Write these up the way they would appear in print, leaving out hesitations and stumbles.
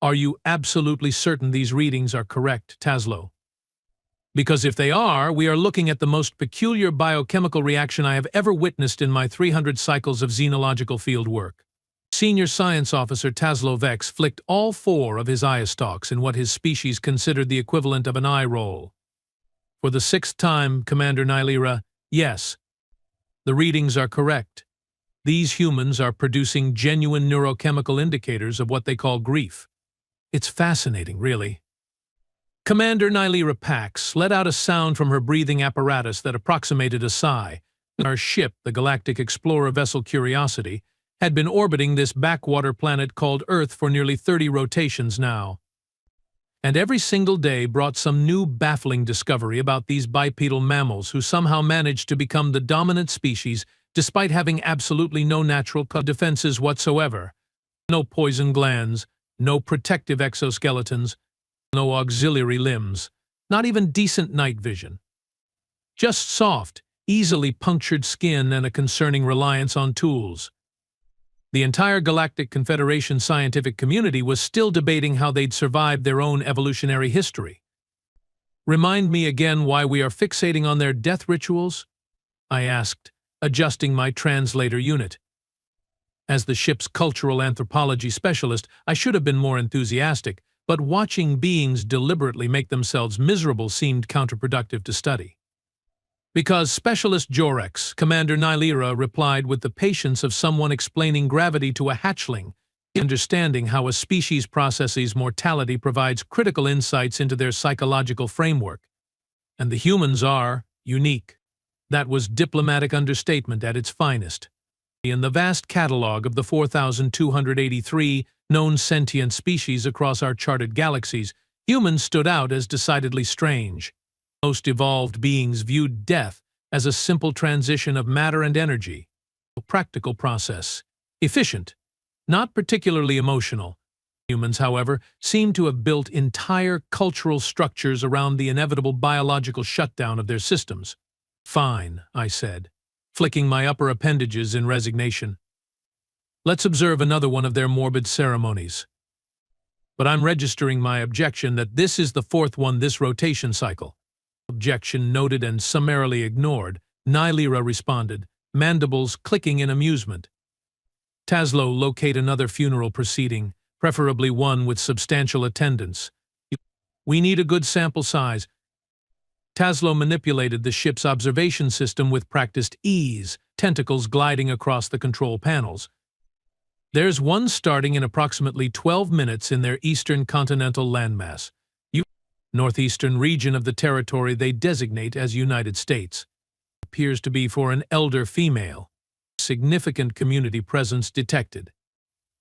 Are you absolutely certain these readings are correct, Taslow? Because if they are, we are looking at the most peculiar biochemical reaction I have ever witnessed in my 300 cycles of xenological field work. Senior Science Officer Taslow Vex flicked all 4 of his eye stalks in what his species considered the equivalent of an eye roll. For the 6th time, Commander Nylera, yes, the readings are correct. These humans are producing genuine neurochemical indicators of what they call grief. It's fascinating, really. Commander Nylera Pax let out a sound from her breathing apparatus that approximated a sigh. Our ship, the Galactic Explorer vessel Curiosity, had been orbiting this backwater planet called Earth for nearly 30 rotations now. And every single day brought some new baffling discovery about these bipedal mammals who somehow managed to become the dominant species despite having absolutely no natural defenses whatsoever. No poison glands, no protective exoskeletons, no auxiliary limbs, not even decent night vision. Just soft, easily punctured skin and a concerning reliance on tools. The entire Galactic Confederation scientific community was still debating how they'd survived their own evolutionary history. Remind me again why we are fixating on their death rituals? I asked, adjusting my translator unit. As the ship's cultural anthropology specialist, I should have been more enthusiastic, but watching beings deliberately make themselves miserable seemed counterproductive to study. Because Specialist Jorex, Commander Nylera, replied with the patience of someone explaining gravity to a hatchling, understanding how a species processes mortality provides critical insights into their psychological framework. And the humans are unique. That was diplomatic understatement at its finest. In the vast catalog of the 4,283 known sentient species across our charted galaxies, humans stood out as decidedly strange. Most evolved beings viewed death as a simple transition of matter and energy, a practical process, efficient, not particularly emotional. Humans, however, seem to have built entire cultural structures around the inevitable biological shutdown of their systems. Fine, I said, flicking my upper appendages in resignation. Let's observe another one of their morbid ceremonies. But I'm registering my objection that this is the 4th one this rotation cycle. Objection noted and summarily ignored, Nylera responded, mandibles clicking in amusement. Taslow, locate another funeral proceeding, preferably one with substantial attendance. We need a good sample size. Taslow manipulated the ship's observation system with practiced ease, tentacles gliding across the control panels. There's one starting in approximately 12 minutes in their eastern continental landmass, northeastern region of the territory they designate as United States. Appears to be for an elder female. Significant community presence detected.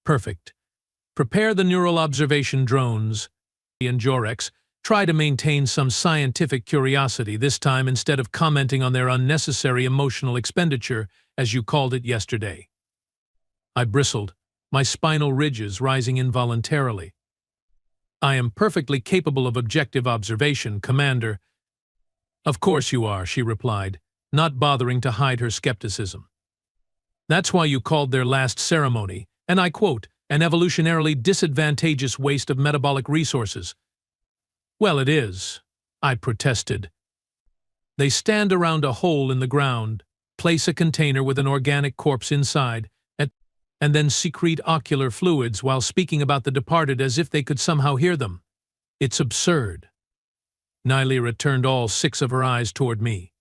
Perfect. Prepare the neural observation drones. And Jorex, try to maintain some scientific curiosity, this time instead of commenting on their unnecessary emotional expenditure, as you called it yesterday. I bristled, my spinal ridges rising involuntarily. I am perfectly capable of objective observation, Commander. Of course you are, she replied, not bothering to hide her skepticism. That's why you called their last ceremony, and I quote, an evolutionarily disadvantageous waste of metabolic resources. Well, it is, I protested. They stand around a hole in the ground, place a container with an organic corpse inside, and then secrete ocular fluids while speaking about the departed as if they could somehow hear them. It's absurd. Nylera turned all 6 of her eyes toward me.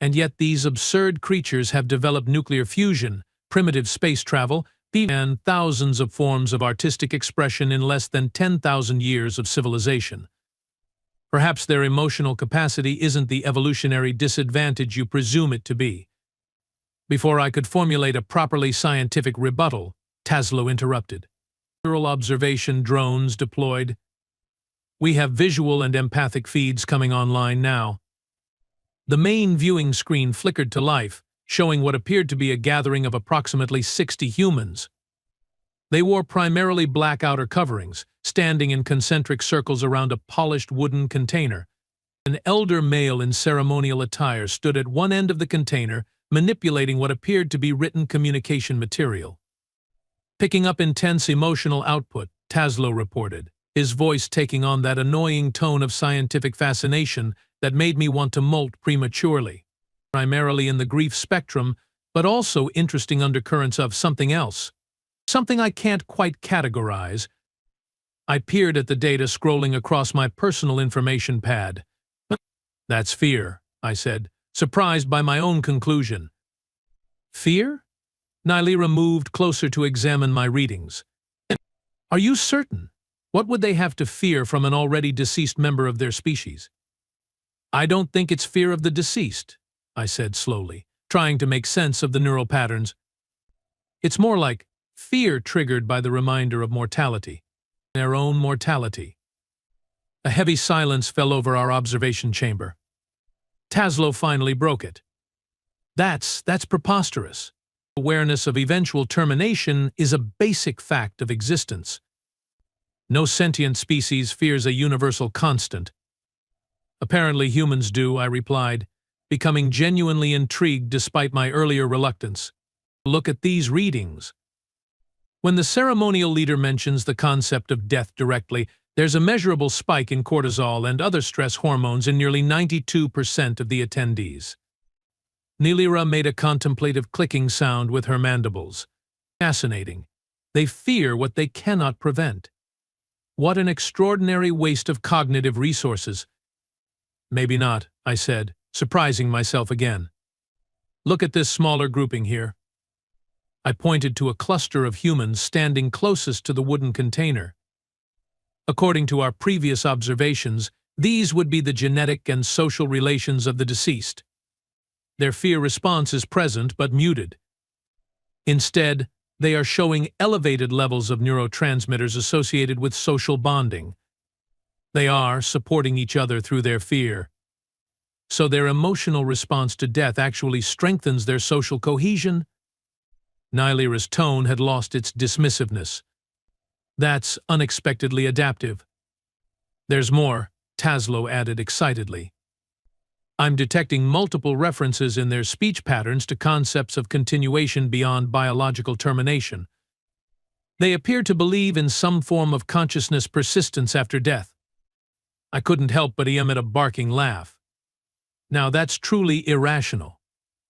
And yet these absurd creatures have developed nuclear fusion, primitive space travel, and thousands of forms of artistic expression in less than 10,000 years of civilization. Perhaps their emotional capacity isn't the evolutionary disadvantage you presume it to be. Before I could formulate a properly scientific rebuttal, Taslow interrupted. Neural observation drones deployed. We have visual and empathic feeds coming online now. The main viewing screen flickered to life, showing what appeared to be a gathering of approximately 60 humans. They wore primarily black outer coverings, standing in concentric circles around a polished wooden container. An elder male in ceremonial attire stood at one end of the container, manipulating what appeared to be written communication material. Picking up intense emotional output, Taslow reported, his voice taking on that annoying tone of scientific fascination that made me want to molt prematurely. Primarily in the grief spectrum, but also interesting undercurrents of something else. Something I can't quite categorize. I peered at the data scrolling across my personal information pad. That's fear, I said, surprised by my own conclusion. Fear? Nylira moved closer to examine my readings. Are you certain? What would they have to fear from an already deceased member of their species? I don't think it's fear of the deceased, I said slowly, trying to make sense of the neural patterns. It's more like fear triggered by the reminder of mortality, their own mortality. A heavy silence fell over our observation chamber. Taslow finally broke it. That's preposterous. Awareness of eventual termination is a basic fact of existence. No sentient species fears a universal constant. Apparently humans do, I replied, becoming genuinely intrigued despite my earlier reluctance. Look at these readings. When the ceremonial leader mentions the concept of death directly, there's a measurable spike in cortisol and other stress hormones in nearly 92% of the attendees. Nylira made a contemplative clicking sound with her mandibles. Fascinating. They fear what they cannot prevent. What an extraordinary waste of cognitive resources. Maybe not, I said, surprising myself again. Look at this smaller grouping here. I pointed to a cluster of humans standing closest to the wooden container. According to our previous observations, these would be the genetic and social relations of the deceased. Their fear response is present but muted. Instead, they are showing elevated levels of neurotransmitters associated with social bonding. They are supporting each other through their fear. So their emotional response to death actually strengthens their social cohesion? Nylira's tone had lost its dismissiveness. That's unexpectedly adaptive. There's more, Taslow added excitedly. I'm detecting multiple references in their speech patterns to concepts of continuation beyond biological termination. They appear to believe in some form of consciousness persistence after death. I couldn't help but emit a barking laugh. Now that's truly irrational.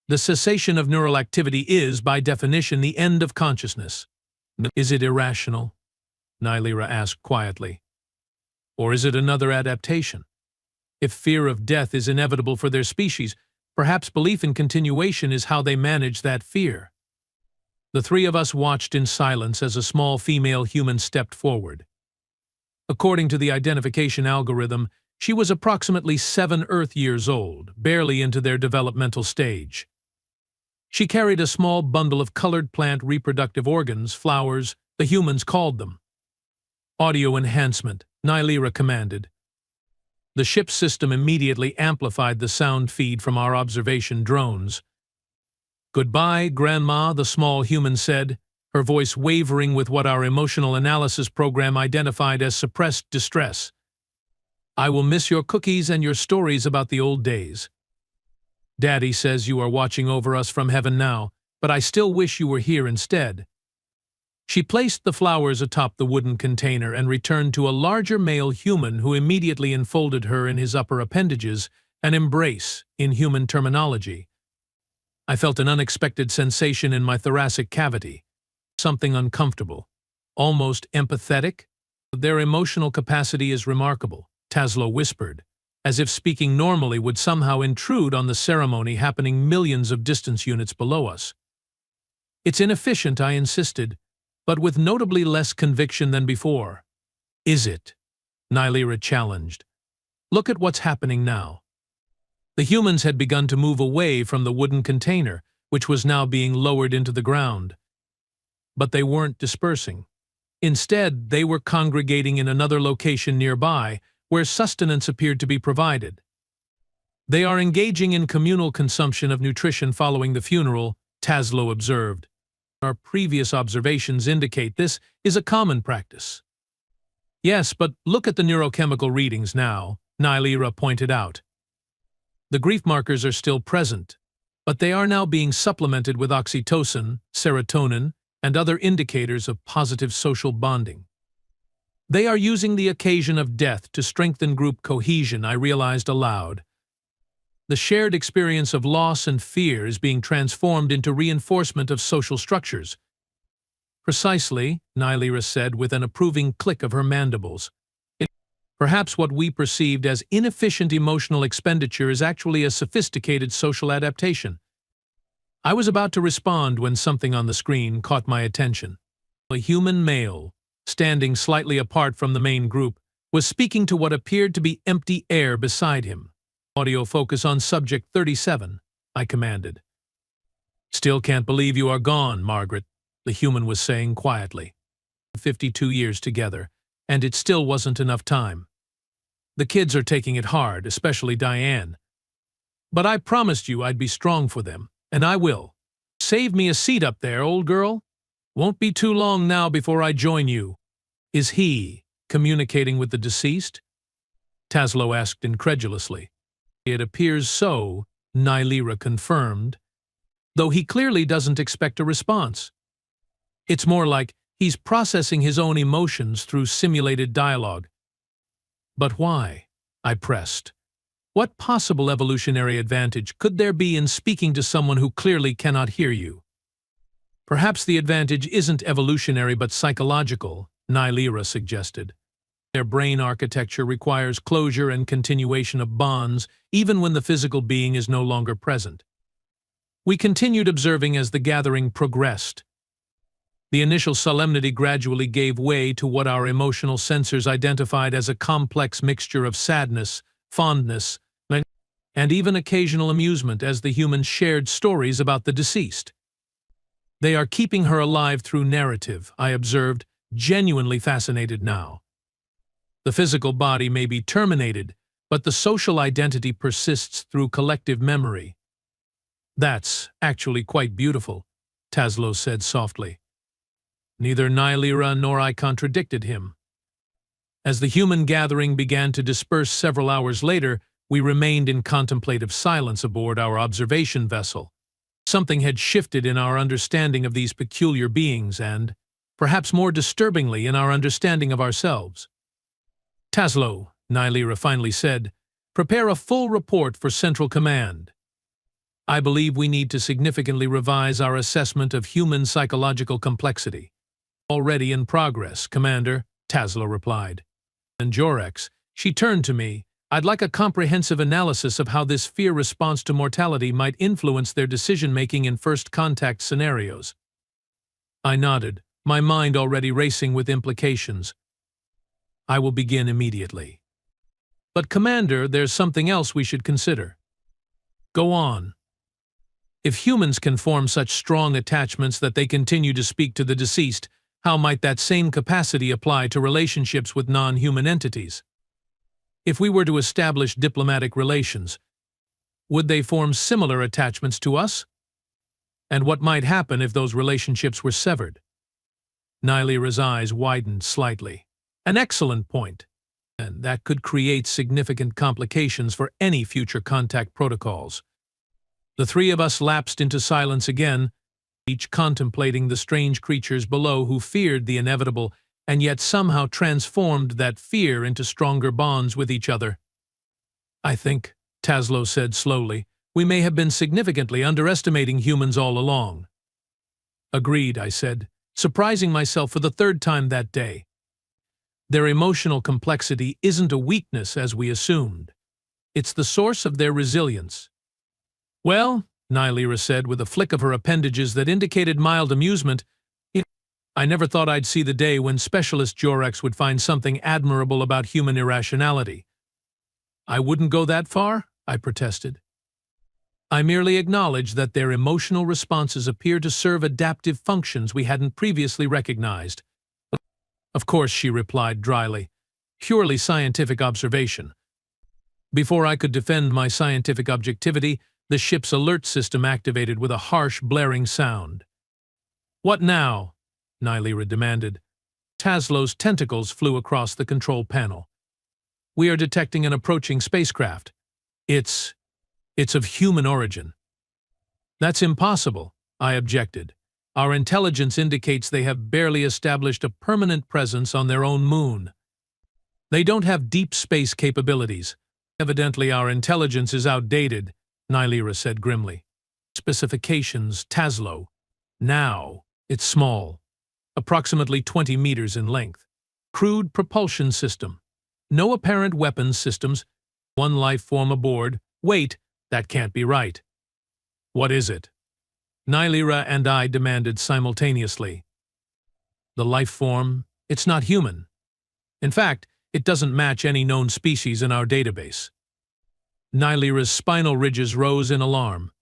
The cessation of neural activity is, by definition, the end of consciousness. Is it irrational? Nylira asked quietly. Or is it another adaptation? If fear of death is inevitable for their species, perhaps belief in continuation is how they manage that fear. The three of us watched in silence as a small female human stepped forward. According to the identification algorithm, she was approximately 7 Earth years old, barely into their developmental stage. She carried a small bundle of colored plant reproductive organs, flowers, the humans called them. Audio enhancement, Nylira commanded. The ship system immediately amplified the sound feed from our observation drones. Goodbye, Grandma, the small human said, her voice wavering with what our emotional analysis program identified as suppressed distress. I will miss your cookies and your stories about the old days. Daddy says you are watching over us from heaven now, but I still wish you were here instead. She placed the flowers atop the wooden container and returned to a larger male human who immediately enfolded her in his upper appendages, an embrace in human terminology. I felt an unexpected sensation in my thoracic cavity, something uncomfortable, almost empathetic. Their emotional capacity is remarkable, Taslow whispered, as if speaking normally would somehow intrude on the ceremony happening millions of distance units below us. It's inefficient, I insisted, but with notably less conviction than before. Is it? Nylira challenged. Look at what's happening now. The humans had begun to move away from the wooden container, which was now being lowered into the ground. But they weren't dispersing. Instead, they were congregating in another location nearby, where sustenance appeared to be provided. They are engaging in communal consumption of nutrition following the funeral, Taslow observed. Our previous observations indicate this is a common practice. Yes, but look at the neurochemical readings now, Nylira pointed out. The grief markers are still present, but they are now being supplemented with oxytocin, serotonin, and other indicators of positive social bonding. They are using the occasion of death to strengthen group cohesion, I realized aloud. The shared experience of loss and fear is being transformed into reinforcement of social structures. Precisely, Nylira said with an approving click of her mandibles. Perhaps what we perceived as inefficient emotional expenditure is actually a sophisticated social adaptation. I was about to respond when something on the screen caught my attention. A human male, standing slightly apart from the main group, was speaking to what appeared to be empty air beside him. Audio focus on subject 37, I commanded. Still can't believe you are gone, Margaret, the human was saying quietly. 52 years together, and it still wasn't enough time. The kids are taking it hard, especially Diane. But I promised you I'd be strong for them, and I will. Save me a seat up there, old girl. Won't be too long now before I join you. Is he communicating with the deceased? Taslow asked incredulously. It appears so, Nylira confirmed, though he clearly doesn't expect a response. It's more like he's processing his own emotions through simulated dialogue. But why? I pressed. What possible evolutionary advantage could there be in speaking to someone who clearly cannot hear you? Perhaps the advantage isn't evolutionary but psychological, Nylira suggested. Their brain architecture requires closure and continuation of bonds, even when the physical being is no longer present. We continued observing as the gathering progressed. The initial solemnity gradually gave way to what our emotional sensors identified as a complex mixture of sadness, fondness, and even occasional amusement as the humans shared stories about the deceased. They are keeping her alive through narrative, I observed, genuinely fascinated now. The physical body may be terminated, but the social identity persists through collective memory. That's actually quite beautiful, Taslow said softly. Neither Nylira nor I contradicted him. As the human gathering began to disperse several hours later, we remained in contemplative silence aboard our observation vessel. Something had shifted in our understanding of these peculiar beings and, perhaps more disturbingly, in our understanding of ourselves. Taslow, Nylira finally said, prepare a full report for Central Command. I believe we need to significantly revise our assessment of human psychological complexity. Already in progress, Commander, Taslow replied. And Jorex, she turned to me. I'd like a comprehensive analysis of how this fear response to mortality might influence their decision-making in first contact scenarios. I nodded, my mind already racing with implications. I will begin immediately. But Commander, there's something else we should consider. Go on. If humans can form such strong attachments that they continue to speak to the deceased, how might that same capacity apply to relationships with non-human entities? If we were to establish diplomatic relations, would they form similar attachments to us? And what might happen if those relationships were severed? Nylira's eyes widened slightly. An excellent point, and that could create significant complications for any future contact protocols. The three of us lapsed into silence again, each contemplating the strange creatures below who feared the inevitable and yet somehow transformed that fear into stronger bonds with each other. I think, Taslow said slowly, we may have been significantly underestimating humans all along. Agreed, I said, surprising myself for the third time that day. Their emotional complexity isn't a weakness as we assumed. It's the source of their resilience. Well, Nylira said with a flick of her appendages that indicated mild amusement, I never thought I'd see the day when Specialist Jorex would find something admirable about human irrationality. I wouldn't go that far, I protested. I merely acknowledge that their emotional responses appear to serve adaptive functions we hadn't previously recognized. Of course, she replied dryly, purely scientific observation. Before I could defend my scientific objectivity, the ship's alert system activated with a harsh, blaring sound. What now? Nylira demanded. Taslow's tentacles flew across the control panel. We are detecting an approaching spacecraft. It's of human origin. That's impossible, I objected. Our intelligence indicates they have barely established a permanent presence on their own moon. They don't have deep space capabilities. Evidently our intelligence is outdated, Nylera said grimly. Specifications, Taslow. Now, it's small. Approximately 20 meters in length. Crude propulsion system. No apparent weapons systems. One life form aboard. Wait, that can't be right. What is it? Nylera and I demanded simultaneously. The life form, it's not human. In fact, it doesn't match any known species in our database. Nylera's spinal ridges rose in alarm.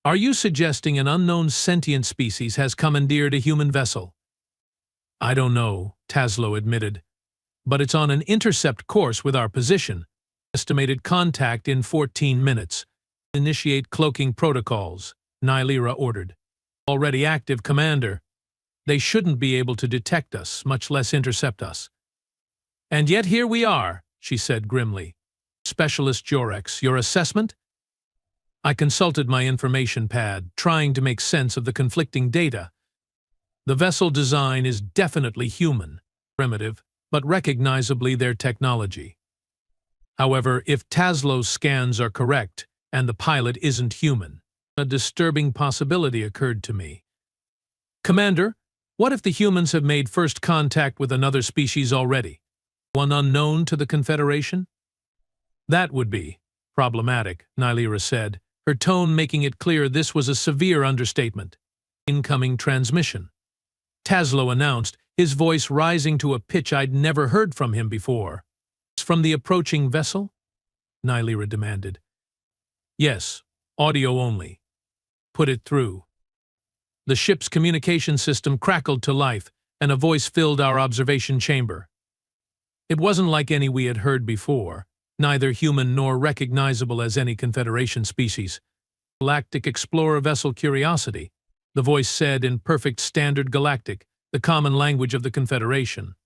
Are you suggesting an unknown sentient species has commandeered a human vessel? I don't know, Taslow admitted, but it's on an intercept course with our position. Estimated contact in 14 minutes. Initiate cloaking protocols, Nylera ordered. Already active, Commander. They shouldn't be able to detect us, much less intercept us. And yet here we are, she said grimly. Specialist Jorex, your assessment? I consulted my information pad, trying to make sense of the conflicting data. The vessel design is definitely human, primitive, but recognizably their technology. However, if Taslow's scans are correct, and the pilot isn't human, a disturbing possibility occurred to me. Commander, what if the humans have made first contact with another species already? One unknown to the Confederation? That would be problematic, Nylera said, her tone making it clear this was a severe understatement. Incoming transmission. Taslow announced, his voice rising to a pitch I'd never heard from him before. From the approaching vessel? Nylera demanded. Yes, audio only. Put it through. The ship's communication system crackled to life, and a voice filled our observation chamber. It wasn't like any we had heard before, neither human nor recognizable as any Confederation species. Galactic Explorer Vessel Curiosity, the voice said in perfect Standard Galactic, the common language of the Confederation.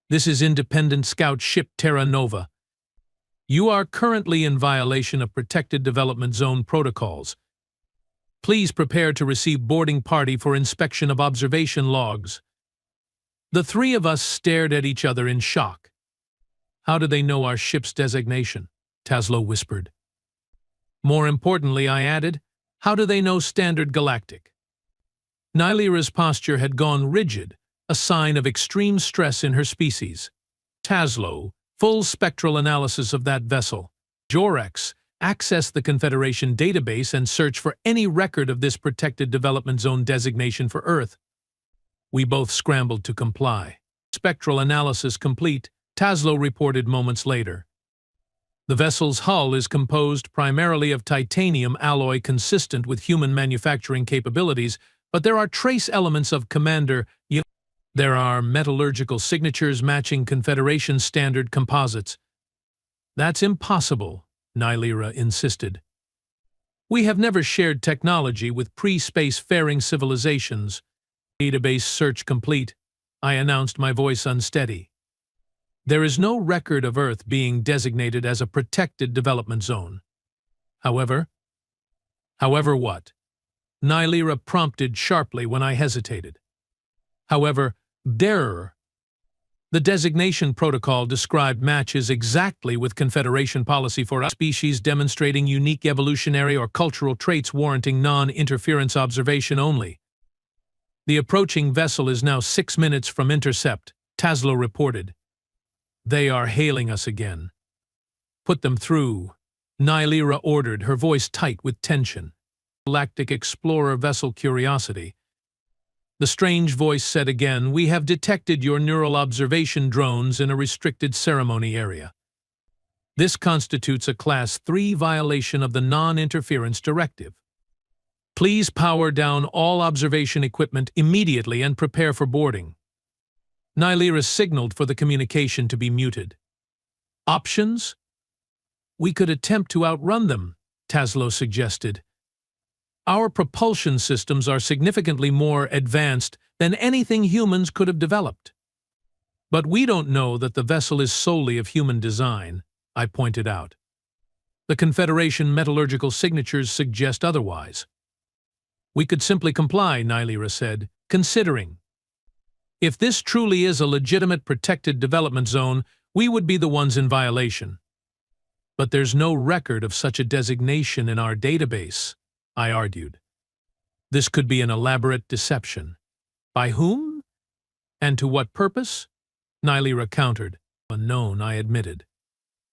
This is Independent Scout Ship Terra Nova. You are currently in violation of Protected Development Zone protocols. Please prepare to receive boarding party for inspection of observation logs. The three of us stared at each other in shock. How do they know our ship's designation? Taslow whispered. More importantly, I added, how do they know Standard Galactic? Nylera's posture had gone rigid, a sign of extreme stress in her species. Taslow, full spectral analysis of that vessel. Jorex, access the Confederation database and search for any record of this Protected Development Zone designation for Earth. We both scrambled to comply. Spectral analysis complete, Taslow reported moments later. The vessel's hull is composed primarily of titanium alloy consistent with human manufacturing capabilities, but there are trace elements of Commander. There are metallurgical signatures matching Confederation standard composites. That's impossible, Nylera insisted. We have never shared technology with pre-space-faring civilizations. Database search complete. I announced, my voice unsteady. There is no record of Earth being designated as a protected development zone. However what? Nylera prompted sharply when I hesitated. However, the designation protocol described matches exactly with Confederation policy for species demonstrating unique evolutionary or cultural traits warranting non-interference observation only. The approaching vessel is now 6 minutes from intercept, Taslow reported. They are hailing us again. Put them through, Nylera ordered, her voice tight with tension. Galactic Explorer Vessel Curiosity. The strange voice said again, we have detected your neural observation drones in a restricted ceremony area. This constitutes a Class 3 violation of the Non-Interference Directive. Please power down all observation equipment immediately and prepare for boarding. Nylera signaled for the communication to be muted. Options? We could attempt to outrun them, Taslow suggested. Our propulsion systems are significantly more advanced than anything humans could have developed. But we don't know that the vessel is solely of human design, I pointed out. The Confederation metallurgical signatures suggest otherwise. We could simply comply, Nylera said, considering. If this truly is a legitimate protected development zone, we would be the ones in violation. But there's no record of such a designation in our database, I argued. This could be an elaborate deception. By whom? And to what purpose? Nylira countered. Unknown, I admitted.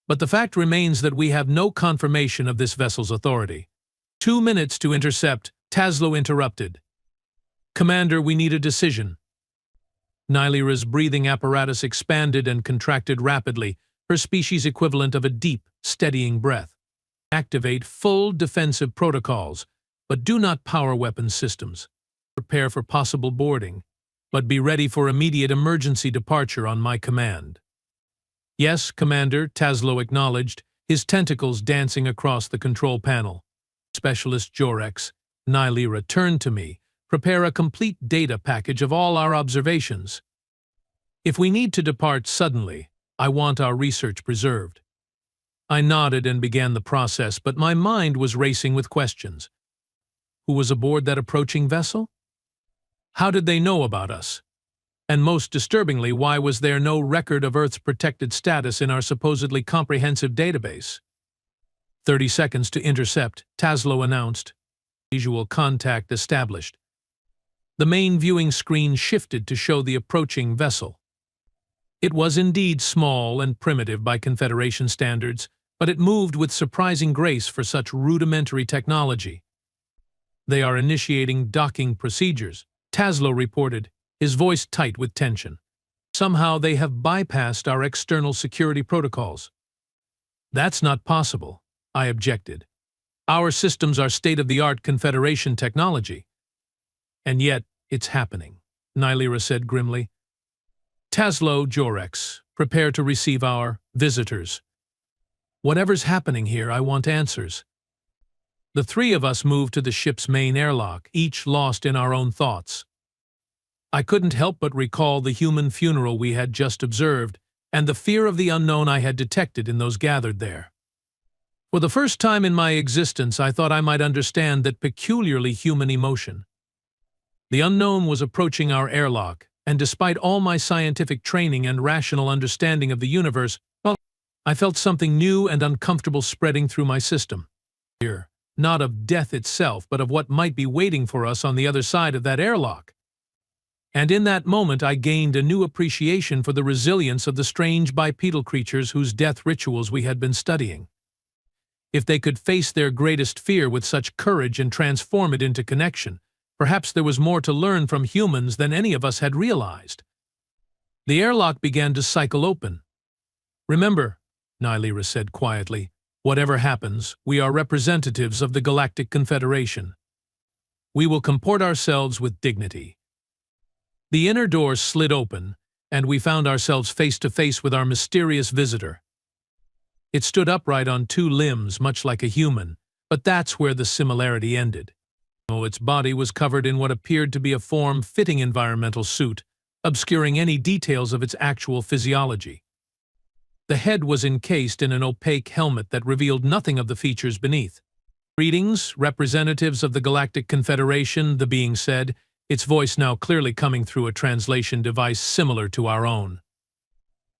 But the fact remains that we have no confirmation of this vessel's authority. 2 minutes to intercept, Taslow interrupted. Commander, we need a decision. Nylira's breathing apparatus expanded and contracted rapidly, her species equivalent of a deep, steadying breath. Activate full defensive protocols, but do not power weapon systems. Prepare for possible boarding, but be ready for immediate emergency departure on my command. Yes, Commander, Taslow acknowledged, his tentacles dancing across the control panel. Specialist Jorex, Nylira turned to me. Prepare a complete data package of all our observations. If we need to depart suddenly, I want our research preserved. I nodded and began the process, but my mind was racing with questions. Who was aboard that approaching vessel? How did they know about us? And most disturbingly, why was there no record of Earth's protected status in our supposedly comprehensive database? 30 seconds to intercept, Taslow announced. Visual contact established. The main viewing screen shifted to show the approaching vessel. It was indeed small and primitive by Confederation standards, but it moved with surprising grace for such rudimentary technology. They are initiating docking procedures, Taslow reported, his voice tight with tension. Somehow they have bypassed our external security protocols. That's not possible, I objected. Our systems are state-of-the-art Confederation technology. And yet, it's happening, Nylira said grimly. Taslow, Jorex, prepare to receive our visitors. Whatever's happening here, I want answers. The three of us moved to the ship's main airlock, each lost in our own thoughts. I couldn't help but recall the human funeral we had just observed and the fear of the unknown I had detected in those gathered there. For the first time in my existence, I thought I might understand that peculiarly human emotion. The unknown was approaching our airlock, and despite all my scientific training and rational understanding of the universe, I felt something new and uncomfortable spreading through my system. Fear, not of death itself, but of what might be waiting for us on the other side of that airlock. And in that moment I gained a new appreciation for the resilience of the strange bipedal creatures whose death rituals we had been studying. If they could face their greatest fear with such courage and transform it into connection, perhaps there was more to learn from humans than any of us had realized. The airlock began to cycle open. Remember, Nylira said quietly, whatever happens, we are representatives of the Galactic Confederation. We will comport ourselves with dignity. The inner door slid open, and we found ourselves face to face with our mysterious visitor. It stood upright on two limbs, much like a human, but that's where the similarity ended. Its body was covered in what appeared to be a form-fitting environmental suit, obscuring any details of its actual physiology. The head was encased in an opaque helmet that revealed nothing of the features beneath. Greetings, representatives of the Galactic Confederation, the being said, its voice now clearly coming through a translation device similar to our own.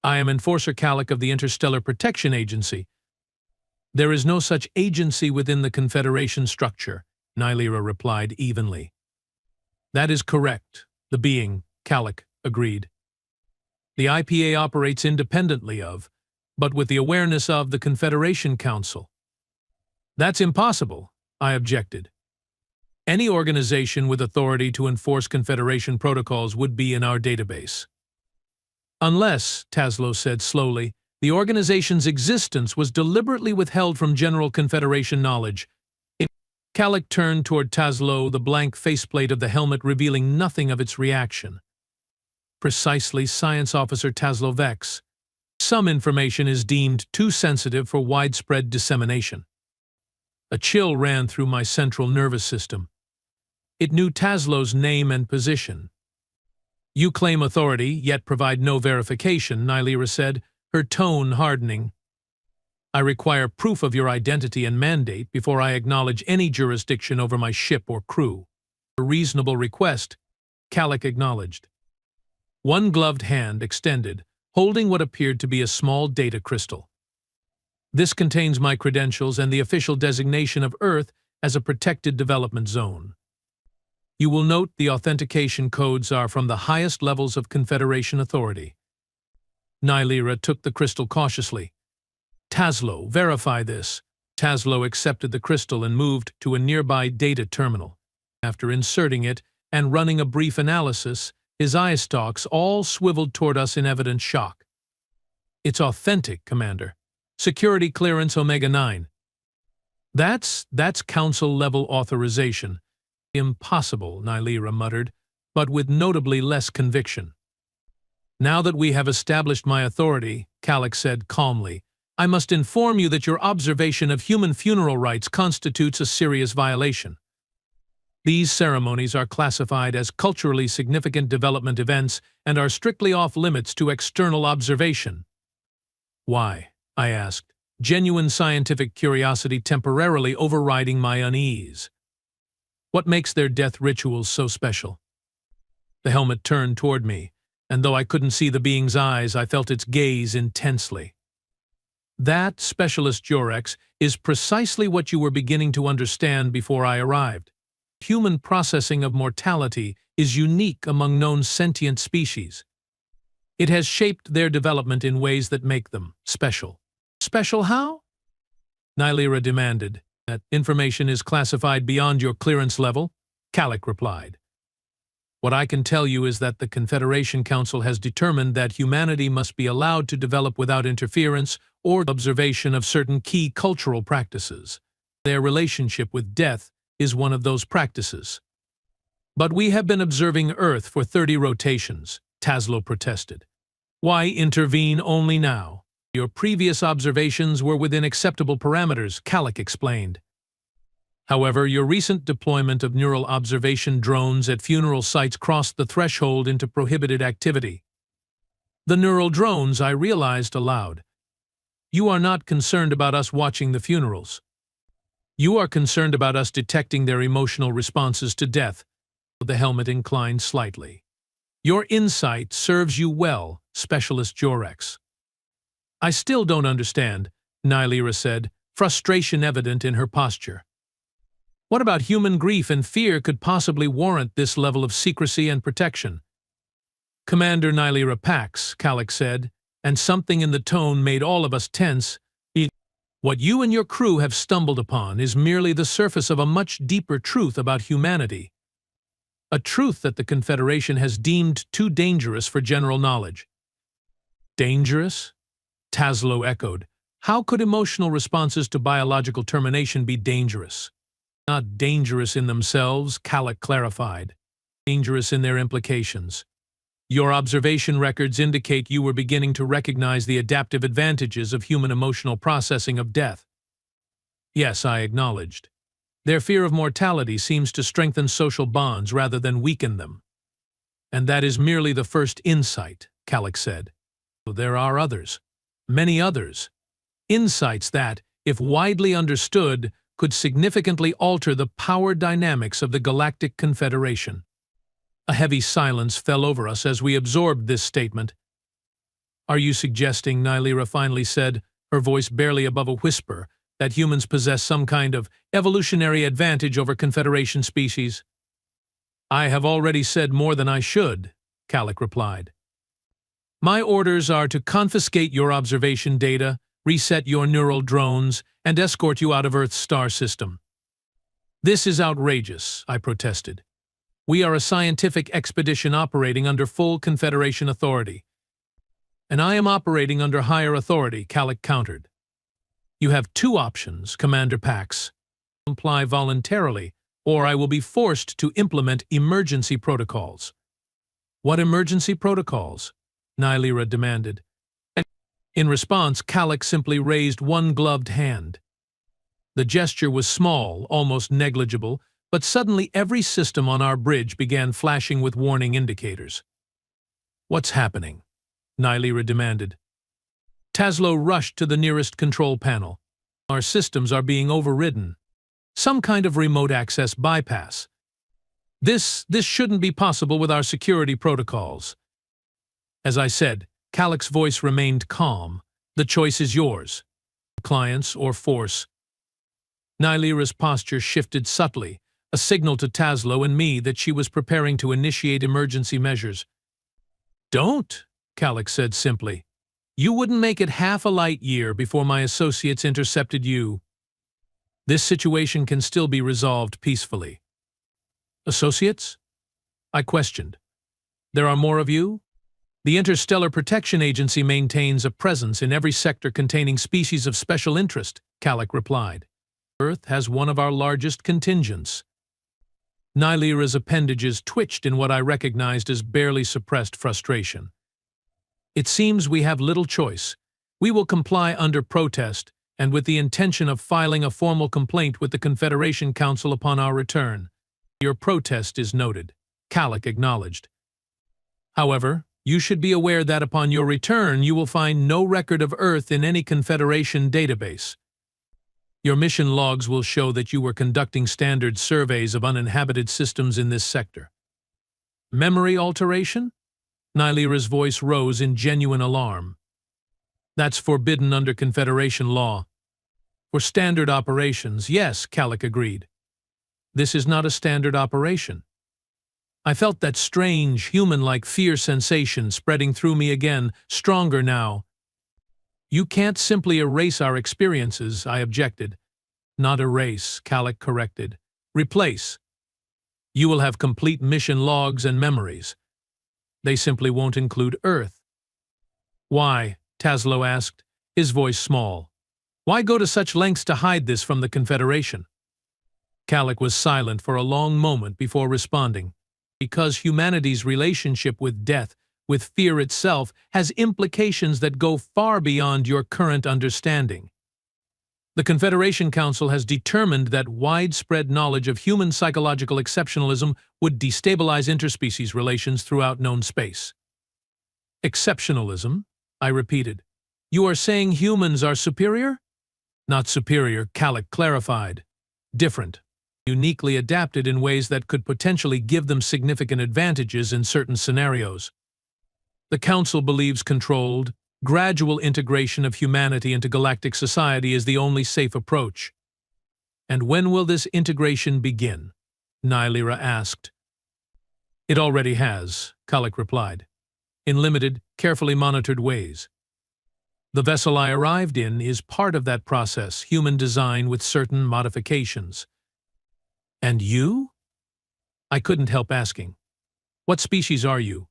I am Enforcer Calic of the Interstellar Protection Agency. There is no such agency within the Confederation structure, Nylira replied evenly. That is correct, the being, Calic, agreed. The IPA operates independently of, but with the awareness of, the Confederation Council. That's impossible, I objected. Any organization with authority to enforce Confederation protocols would be in our database. Unless, Taslow said slowly, the organization's existence was deliberately withheld from general Confederation knowledge. Calic turned toward Taslow, the blank faceplate of the helmet revealing nothing of its reaction. Precisely, Science Officer Taslow Vex. Some information is deemed too sensitive for widespread dissemination. A chill ran through my central nervous system. It knew Taslow's name and position. You claim authority, yet provide no verification, Nylira said, her tone hardening. I require proof of your identity and mandate before I acknowledge any jurisdiction over my ship or crew. A reasonable request, Calic acknowledged. One gloved hand extended, holding what appeared to be a small data crystal. This contains my credentials and the official designation of Earth as a protected development zone. You will note the authentication codes are from the highest levels of Confederation authority. Nylira took the crystal cautiously. Taslow, verify this. Taslow accepted the crystal and moved to a nearby data terminal. After inserting it and running a brief analysis, his eye stalks all swiveled toward us in evident shock. It's authentic, Commander. Security clearance Omega-9. That's Council-level authorization. Impossible, Nylira muttered, but with notably less conviction. Now that we have established my authority, Kallik said calmly, I must inform you that your observation of human funeral rites constitutes a serious violation. These ceremonies are classified as culturally significant development events and are strictly off-limits to external observation. Why? I asked, genuine scientific curiosity temporarily overriding my unease. What makes their death rituals so special? The helmet turned toward me, and though I couldn't see the being's eyes, I felt its gaze intensely. That, Specialist Jorex, is precisely what you were beginning to understand before I arrived. Human processing of mortality is unique among known sentient species. It has shaped their development in ways that make them special. Special how? Nylira demanded. That information is classified beyond your clearance level, Kallik replied. What I can tell you is that the Confederation Council has determined that humanity must be allowed to develop without interference or observation of certain key cultural practices. Their relationship with death is one of those practices. But we have been observing Earth for 30 rotations, Taslow protested. Why intervene only now? Your previous observations were within acceptable parameters, Kallik explained. However, your recent deployment of neural observation drones at funeral sites crossed the threshold into prohibited activity. The neural drones, I realized aloud. You are not concerned about us watching the funerals. You are concerned about us detecting their emotional responses to death. The helmet inclined slightly. Your insight serves you well, Specialist Jorex. I still don't understand, Nylira said, frustration evident in her posture. What about human grief and fear could possibly warrant this level of secrecy and protection? Commander Nylira Pax, Kallik said, and something in the tone made all of us tense. What you and your crew have stumbled upon is merely the surface of a much deeper truth about humanity. A truth that the Confederation has deemed too dangerous for general knowledge. Dangerous? Taslow echoed. How could emotional responses to biological termination be dangerous? Not dangerous in themselves, Kallik clarified. Dangerous in their implications. Your observation records indicate you were beginning to recognize the adaptive advantages of human emotional processing of death. Yes, I acknowledged. Their fear of mortality seems to strengthen social bonds rather than weaken them. And that is merely the first insight, Kallik said. There are others. Many others. Insights that, if widely understood, could significantly alter the power dynamics of the Galactic Confederation. A heavy silence fell over us as we absorbed this statement. Are you suggesting, Nylira finally said, her voice barely above a whisper, that humans possess some kind of evolutionary advantage over Confederation species? I have already said more than I should, Kallik replied. My orders are to confiscate your observation data, reset your neural drones, and escort you out of Earth's star system. This is outrageous, I protested. We are a scientific expedition operating under full Confederation authority. And I am operating under higher authority, Kallik countered. You have two options, Commander Pax. Comply voluntarily, or I will be forced to implement emergency protocols. What emergency protocols? Nylira demanded. In response, Kallik simply raised one gloved hand. The gesture was small, almost negligible, but suddenly every system on our bridge began flashing with warning indicators. What's happening? Nylira demanded. Taslow rushed to the nearest control panel. Our systems are being overridden. Some kind of remote access bypass. This shouldn't be possible with our security protocols. As I said, Calic's voice remained calm. The choice is yours. Clients or force. Nylira's posture shifted subtly, a signal to Taslow and me that she was preparing to initiate emergency measures. Don't, Calic said simply. You wouldn't make it half a light year before my associates intercepted you. This situation can still be resolved peacefully. Associates? I questioned. There are more of you? The Interstellar Protection Agency maintains a presence in every sector containing species of special interest, Calic replied. Earth has one of our largest contingents. Nylira's appendages twitched in what I recognized as barely suppressed frustration. It seems we have little choice. We will comply under protest and with the intention of filing a formal complaint with the Confederation Council upon our return. Your protest is noted, Calic acknowledged. However, you should be aware that upon your return you will find no record of Earth in any Confederation database. Your mission logs will show that you were conducting standard surveys of uninhabited systems in this sector. Memory alteration? Nylira's voice rose in genuine alarm. That's forbidden under Confederation law. For standard operations, yes, Calic agreed. This is not a standard operation. I felt that strange, human-like fear sensation spreading through me again, stronger now. You can't simply erase our experiences, I objected. Not erase, Calic corrected. Replace. You will have complete mission logs and memories. They simply won't include Earth. Why? Taslow asked, his voice small. Why go to such lengths to hide this from the Confederation? Calic was silent for a long moment before responding. Because humanity's relationship with death, with fear itself, has implications that go far beyond your current understanding. The Confederation Council has determined that widespread knowledge of human psychological exceptionalism would destabilize interspecies relations throughout known space. Exceptionalism? I repeated. You are saying humans are superior? Not superior, Calic clarified. Different. Uniquely adapted in ways that could potentially give them significant advantages in certain scenarios. The Council believes controlled, gradual integration of humanity into galactic society is the only safe approach. And when will this integration begin? Nylira asked. It already has, Calic replied. In limited, carefully monitored ways. The vessel I arrived in is part of that process, human design with certain modifications. And you? I couldn't help asking. What species are you?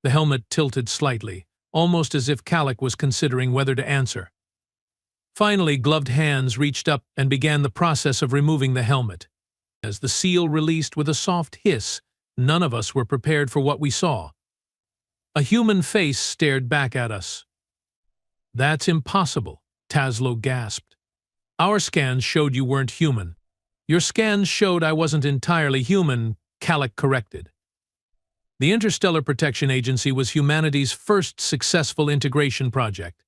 The helmet tilted slightly, almost as if Calic was considering whether to answer. Finally, gloved hands reached up and began the process of removing the helmet. As the seal released with a soft hiss, none of us were prepared for what we saw. A human face stared back at us. That's impossible, Taslow gasped. Our scans showed you weren't human. Your scans showed I wasn't entirely human, Calic corrected. The Interstellar Protection Agency was humanity's first successful integration project.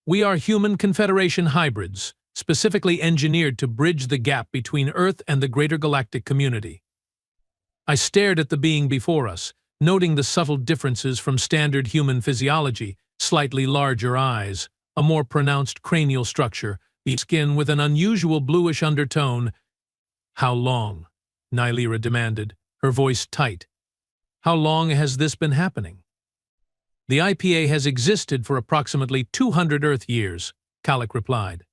We are human Confederation hybrids, specifically engineered to bridge the gap between Earth and the greater galactic community. I stared at the being before us, noting the subtle differences from standard human physiology, slightly larger eyes, a more pronounced cranial structure, the skin with an unusual bluish undertone. How long? Nylira demanded, her voice tight. How long has this been happening? The IPA has existed for approximately 200 Earth years, Calic replied,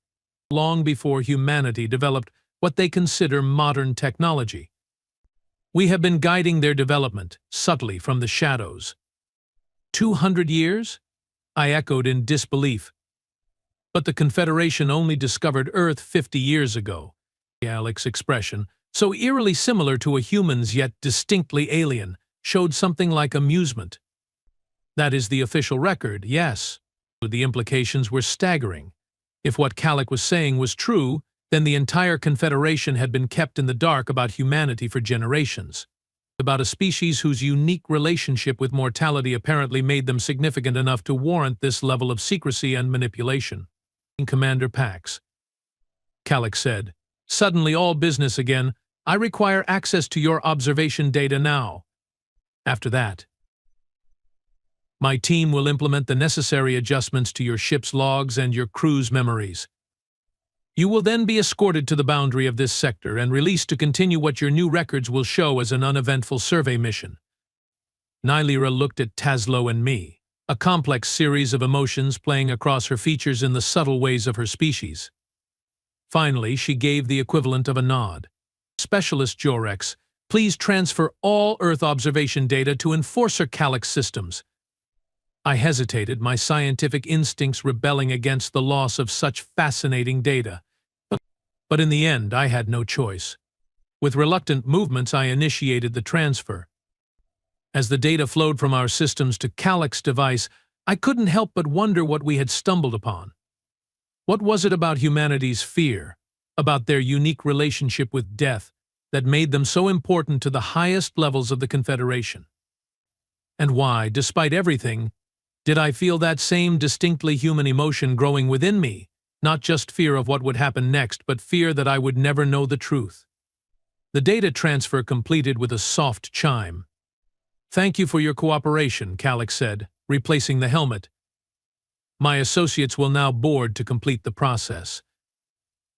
long before humanity developed what they consider modern technology. We have been guiding their development, subtly from the shadows. 200 years? I echoed in disbelief. But the Confederation only discovered Earth 50 years ago. Calic's expression, so eerily similar to a human's yet distinctly alien, showed something like amusement. That is the official record, yes. The implications were staggering. If what Calic was saying was true, then the entire Confederation had been kept in the dark about humanity for generations. About a species whose unique relationship with mortality apparently made them significant enough to warrant this level of secrecy and manipulation. Commander Pax. Calic said, suddenly all business again. I require access to your observation data now. After that, My team will implement the necessary adjustments to your ship's logs and your crew's memories. You will then be escorted to the boundary of this sector and released to continue what your new records will show as an uneventful survey mission. Nylira looked at Taslow and me, a complex series of emotions playing across her features in the subtle ways of her species. Finally, she gave the equivalent of a nod. Specialist Jorex, please transfer all Earth observation data to Enforcer Calyx systems. I hesitated, my scientific instincts rebelling against the loss of such fascinating data. But in the end, I had no choice. With reluctant movements, I initiated the transfer. As the data flowed from our systems to Calyx device, I couldn't help but wonder what we had stumbled upon. What was it about humanity's fear, about their unique relationship with death, that made them so important to the highest levels of the Confederation? And why, despite everything, did I feel that same distinctly human emotion growing within me? Not just fear of what would happen next, but fear that I would never know the truth. The data transfer completed with a soft chime. "Thank you for your cooperation," Calyx said, replacing the helmet. "My associates will now board to complete the process.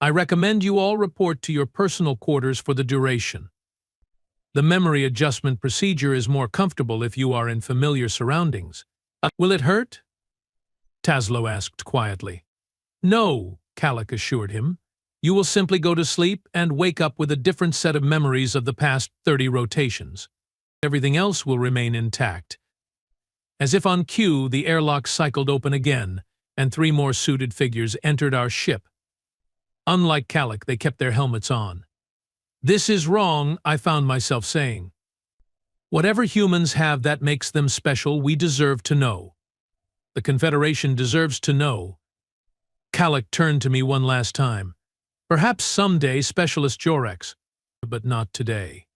I recommend you all report to your personal quarters for the duration. The memory adjustment procedure is more comfortable if you are in familiar surroundings." "Will it hurt?" Taslow asked quietly. "No," Calyx assured him. "You will simply go to sleep and wake up with a different set of memories of the past 30 rotations. Everything else will remain intact." As if on cue, the airlock cycled open again, and 3 more suited figures entered our ship. Unlike Calyx, they kept their helmets on. "This is wrong," I found myself saying. "Whatever humans have that makes them special, we deserve to know. The Confederation deserves to know." Calyx turned to me one last time. "Perhaps someday, Specialist Jorex, but not today.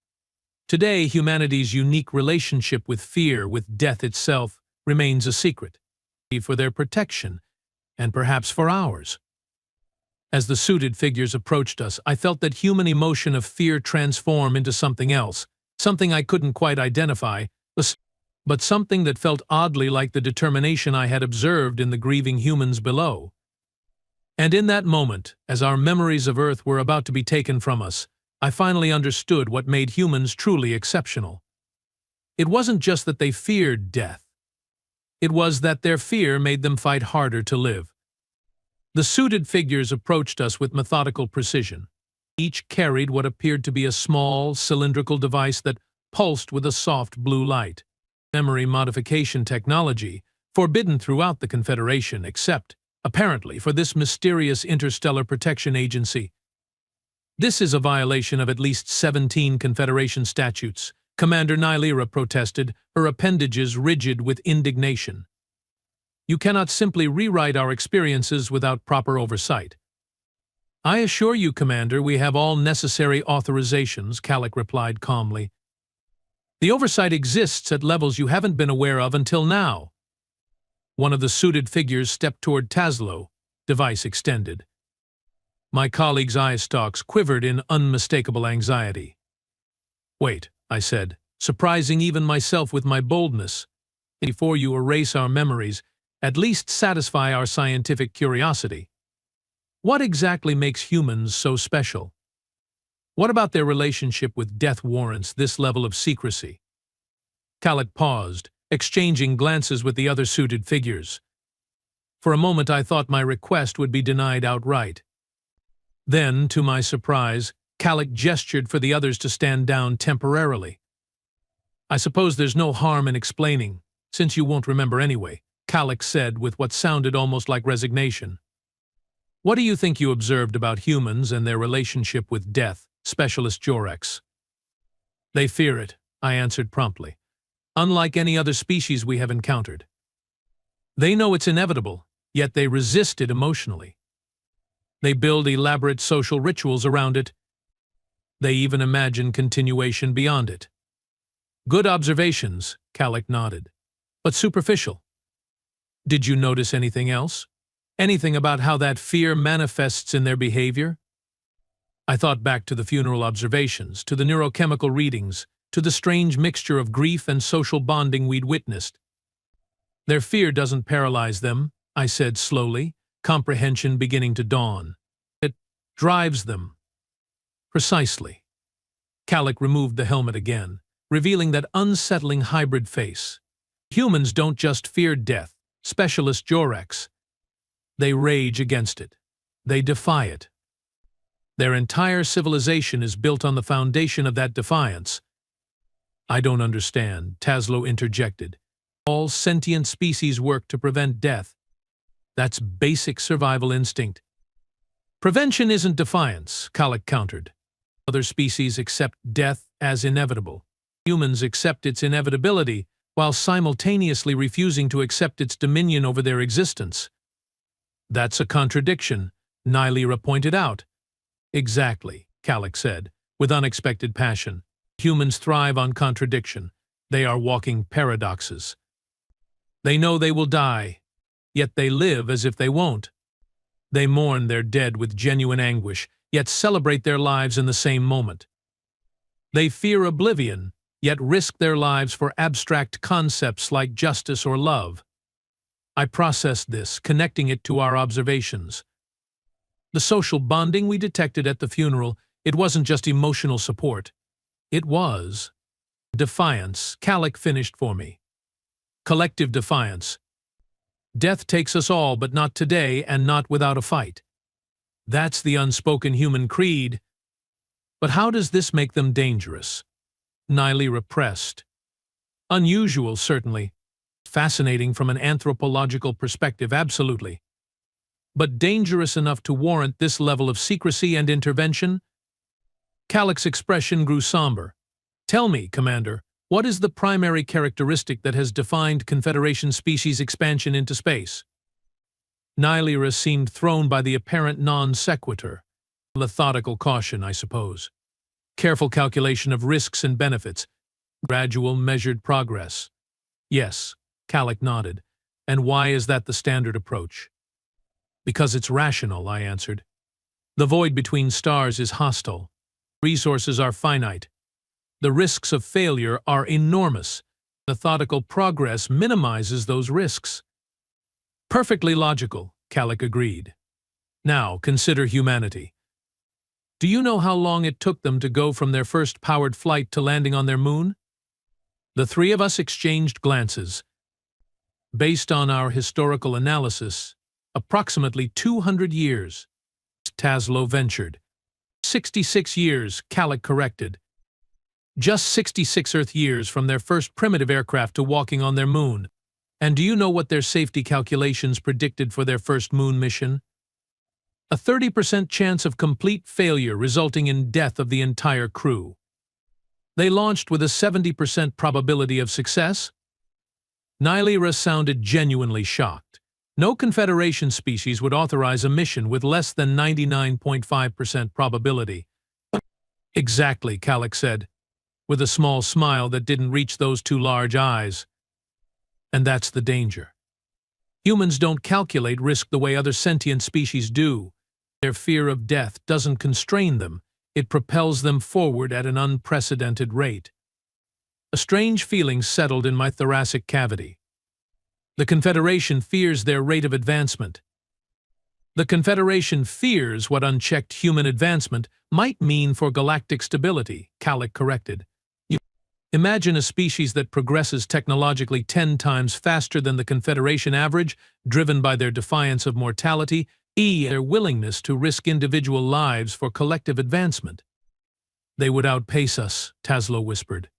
Today, humanity's unique relationship with fear, with death itself, remains a secret. For their protection, and perhaps for ours." As the suited figures approached us, I felt that human emotion of fear transform into something else, something I couldn't quite identify, but something that felt oddly like the determination I had observed in the grieving humans below. And in that moment, as our memories of Earth were about to be taken from us, I finally understood what made humans truly exceptional. It wasn't just that they feared death. It was that their fear made them fight harder to live. The suited figures approached us with methodical precision. Each carried what appeared to be a small, cylindrical device that pulsed with a soft blue light. Memory modification technology, forbidden throughout the Confederation except, apparently, for this mysterious interstellar protection agency. "This is a violation of at least 17 Confederation statutes," Commander Nylira protested, her appendages rigid with indignation. "You cannot simply rewrite our experiences without proper oversight." "I assure you, Commander, we have all necessary authorizations," Calyx replied calmly. "The oversight exists at levels you haven't been aware of until now." One of the suited figures stepped toward Taslow, device extended. My colleague's eye stalks quivered in unmistakable anxiety. "Wait," I said, surprising even myself with my boldness. "Before you erase our memories, at least satisfy our scientific curiosity. What exactly makes humans so special? What about their relationship with death warrants this level of secrecy?" Calyx paused, exchanging glances with the other suited figures. For a moment I thought my request would be denied outright. Then, to my surprise, Calyx gestured for the others to stand down temporarily. "I suppose there's no harm in explaining, since you won't remember anyway," Calyx said with what sounded almost like resignation. "What do you think you observed about humans and their relationship with death, Specialist Jorex?" "They fear it," I answered promptly, "unlike any other species we have encountered. They know it's inevitable, yet they resist it emotionally. They build elaborate social rituals around it. They even imagine continuation beyond it." "Good observations," Calyx nodded, "but superficial. Did you notice anything else? Anything about how that fear manifests in their behavior?" I thought back to the funeral observations, to the neurochemical readings, to the strange mixture of grief and social bonding we'd witnessed. Their fear doesn't paralyze them, I said slowly, comprehension beginning to dawn. It drives them. Precisely. Calic removed the helmet again, revealing that unsettling hybrid face. Humans don't just fear death, specialist Jorex. They rage against it. They defy it. Their entire civilization is built on the foundation of that defiance. I don't understand, Taslow interjected. All sentient species work to prevent death. That's basic survival instinct. Prevention isn't defiance, Calic countered. Other species accept death as inevitable. Humans accept its inevitability while simultaneously refusing to accept its dominion over their existence. That's a contradiction, Nylera pointed out. Exactly, Calic said, with unexpected passion. Humans thrive on contradiction. They are walking paradoxes. They know they will die, yet they live as if they won't. They mourn their dead with genuine anguish, yet celebrate their lives in the same moment. They fear oblivion, yet risk their lives for abstract concepts like justice or love. I processed this, connecting it to our observations. The social bonding we detected at the funeral, it wasn't just emotional support. It was defiance, Calic finished for me. Collective defiance. Death takes us all, but not today and not without a fight. That's the unspoken human creed. But how does this make them dangerous? Nylera pressed. Unusual, certainly. Fascinating from an anthropological perspective, absolutely. But dangerous enough to warrant this level of secrecy and intervention? Calic's expression grew somber. Tell me, Commander, what is the primary characteristic that has defined Confederation species expansion into space? Nylera seemed thrown by the apparent non sequitur. Methodical caution, I suppose. Careful calculation of risks and benefits. Gradual, measured progress. Yes, Calic nodded. And why is that the standard approach? Because it's rational, I answered. The void between stars is hostile. Resources are finite. The risks of failure are enormous. Methodical progress minimizes those risks. Perfectly logical, Calic agreed. Now, consider humanity. Do you know how long it took them to go from their first powered flight to landing on their moon? The three of us exchanged glances. Based on our historical analysis, approximately 200 years, Taslow ventured. 66 years, Calic corrected. Just 66 Earth years from their first primitive aircraft to walking on their moon. And do you know what their safety calculations predicted for their first moon mission? A 30% chance of complete failure resulting in death of the entire crew. They launched with a 70% probability of success. Nylera sounded genuinely shocked. No Confederation species would authorize a mission with less than 99.5% probability. Exactly, Calic said, with a small smile that didn't reach those two large eyes. And that's the danger. Humans don't calculate risk the way other sentient species do. Their fear of death doesn't constrain them, it propels them forward at an unprecedented rate. A strange feeling settled in my thoracic cavity. The Confederation fears their rate of advancement. The Confederation fears what unchecked human advancement might mean for galactic stability, Calic corrected. Imagine a species that progresses technologically 10 times faster than the Confederation average, driven by their defiance of mortality, their willingness to risk individual lives for collective advancement. They would outpace us, Taslow whispered.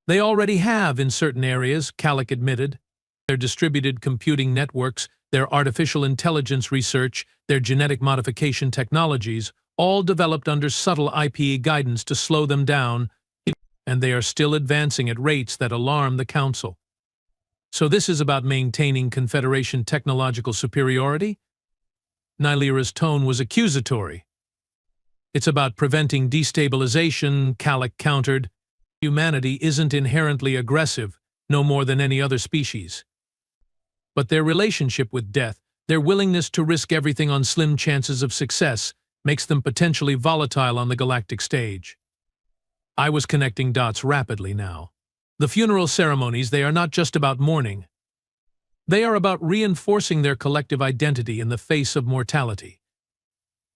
They already have in certain areas, Calic admitted. Their distributed computing networks, their artificial intelligence research, their genetic modification technologies, all developed under subtle IPE guidance to slow them down, and they are still advancing at rates that alarm the Council. So this is about maintaining Confederation technological superiority? Nylera's tone was accusatory. It's about preventing destabilization, Calic countered. Humanity isn't inherently aggressive, no more than any other species. But their relationship with death, their willingness to risk everything on slim chances of success, makes them potentially volatile on the galactic stage. I was connecting dots rapidly now. The funeral ceremonies, they are not just about mourning. They are about reinforcing their collective identity in the face of mortality.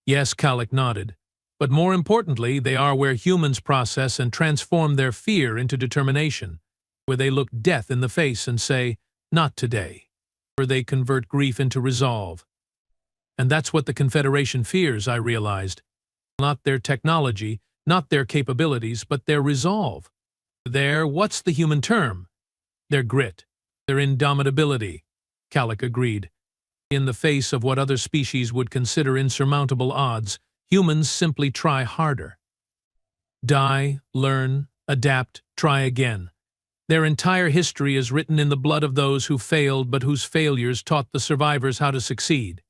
Yes, Kallik nodded. But more importantly, they are where humans process and transform their fear into determination, where they look death in the face and say, "Not today," where they convert grief into resolve. And that's what the Confederation fears, I realized. Not their technology, not their capabilities, but their resolve. What's the human term? Their grit, their indomitability, Kallik agreed. In the face of what other species would consider insurmountable odds, humans simply try harder. Die, learn, adapt, try again. Their entire history is written in the blood of those who failed but whose failures taught the survivors how to succeed.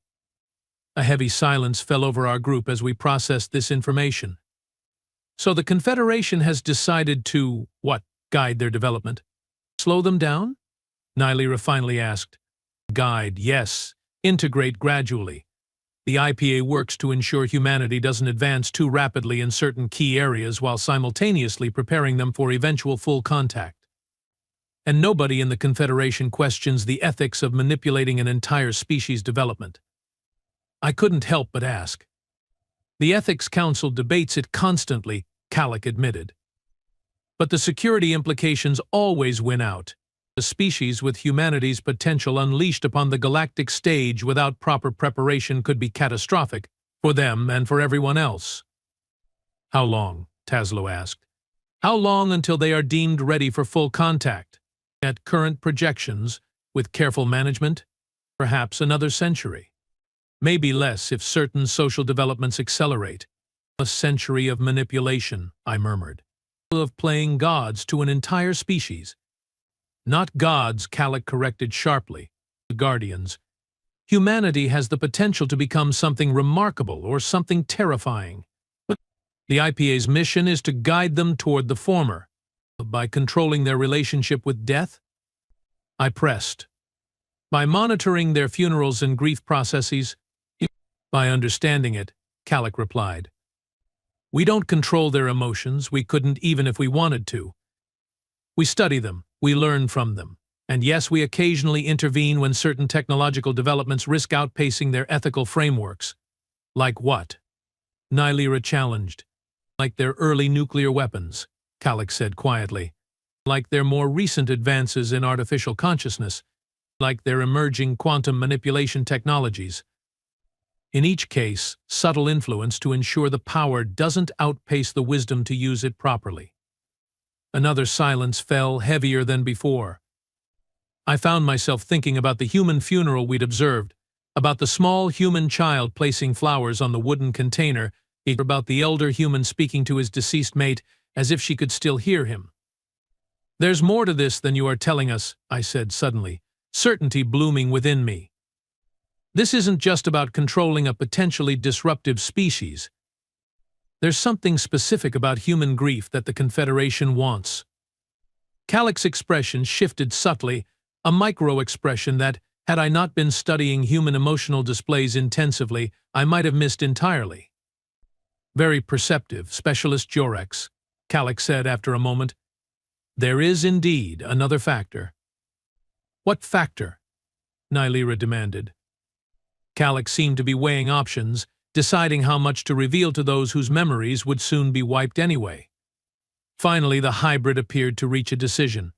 A heavy silence fell over our group as we processed this information. So the Confederation has decided to, guide their development? Slow them down? Nylira finally asked. Guide, yes. Integrate gradually. The IPA works to ensure humanity doesn't advance too rapidly in certain key areas while simultaneously preparing them for eventual full contact. And nobody in the Confederation questions the ethics of manipulating an entire species' development. I couldn't help but ask. The Ethics Council debates it constantly, Kallik admitted. But the security implications always win out. A species with humanity's potential unleashed upon the galactic stage without proper preparation could be catastrophic for them and for everyone else. How long? Taslow asked. How long until they are deemed ready for full contact? At current projections, with careful management, perhaps another century. Maybe less if certain social developments accelerate. A century of manipulation, I murmured. Of playing gods to an entire species. Not gods, Kallik corrected sharply. The Guardians. Humanity has the potential to become something remarkable or something terrifying. But the IPA's mission is to guide them toward the former. By controlling their relationship with death? I pressed. By monitoring their funerals and grief processes? By understanding it, Kallik replied. We don't control their emotions, we couldn't even if we wanted to. We study them, we learn from them. And yes, we occasionally intervene when certain technological developments risk outpacing their ethical frameworks. Like what? Nylira challenged. Like their early nuclear weapons, Kallik said quietly. Like their more recent advances in artificial consciousness. Like their emerging quantum manipulation technologies. In each case, subtle influence to ensure the power doesn't outpace the wisdom to use it properly. Another silence fell, heavier than before. I found myself thinking about the human funeral we'd observed, about the small human child placing flowers on the wooden container, about the elder human speaking to his deceased mate as if she could still hear him. There's more to this than you are telling us, I said suddenly, certainty blooming within me. This isn't just about controlling a potentially disruptive species. There's something specific about human grief that the Confederation wants. Kallik's expression shifted subtly, a micro-expression that, had I not been studying human emotional displays intensively, I might have missed entirely. Very perceptive, Specialist Jorex, Kallik said after a moment. There is indeed another factor. What factor? Nylira demanded. Kallik seemed to be weighing options, deciding how much to reveal to those whose memories would soon be wiped anyway. Finally, the hybrid appeared to reach a decision.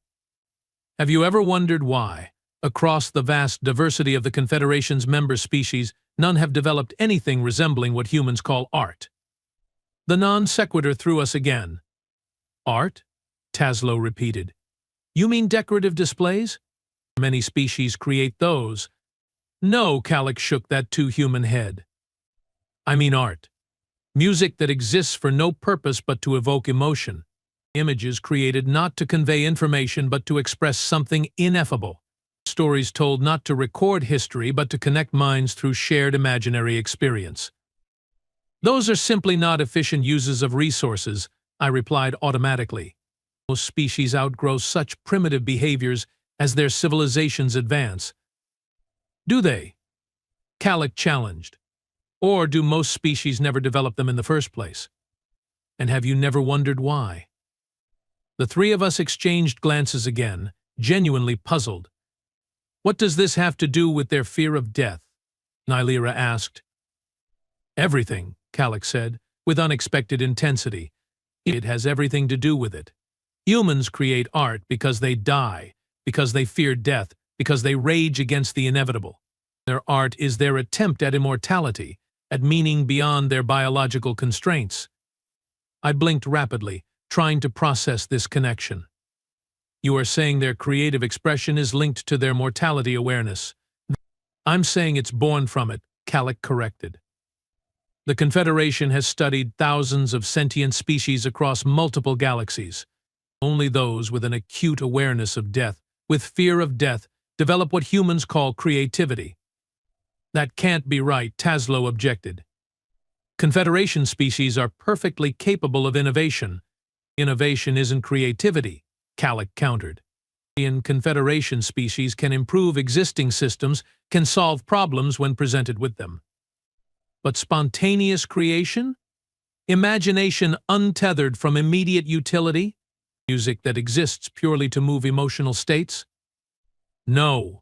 Have you ever wondered why, across the vast diversity of the Confederation's member species, none have developed anything resembling what humans call art? The non sequitur threw us again. Art? Taslow repeated. You mean decorative displays? Many species create those. No, Kallik shook that too human head. I mean art. Music that exists for no purpose but to evoke emotion. Images created not to convey information but to express something ineffable. Stories told not to record history but to connect minds through shared imaginary experience. Those are simply not efficient uses of resources, I replied automatically. Most species outgrow such primitive behaviors as their civilizations advance. Do they? Kallik challenged. Or do most species never develop them in the first place? And have you never wondered why? The three of us exchanged glances again, genuinely puzzled. What does this have to do with their fear of death? Nylira asked. Everything, Kallik said, with unexpected intensity. It has everything to do with it. Humans create art because they die, because they fear death, because they rage against the inevitable. Their art is their attempt at immortality, at meaning beyond their biological constraints. I blinked rapidly, trying to process this connection. You are saying their creative expression is linked to their mortality awareness. I'm saying it's born from it, Kallik corrected. The Confederation has studied thousands of sentient species across multiple galaxies. Only those with an acute awareness of death, with fear of death, develop what humans call creativity. That can't be right, Taslow objected. Confederation species are perfectly capable of innovation. Innovation isn't creativity, Kallik countered. Confederation species can improve existing systems, can solve problems when presented with them. But spontaneous creation? Imagination untethered from immediate utility? Music that exists purely to move emotional states? No.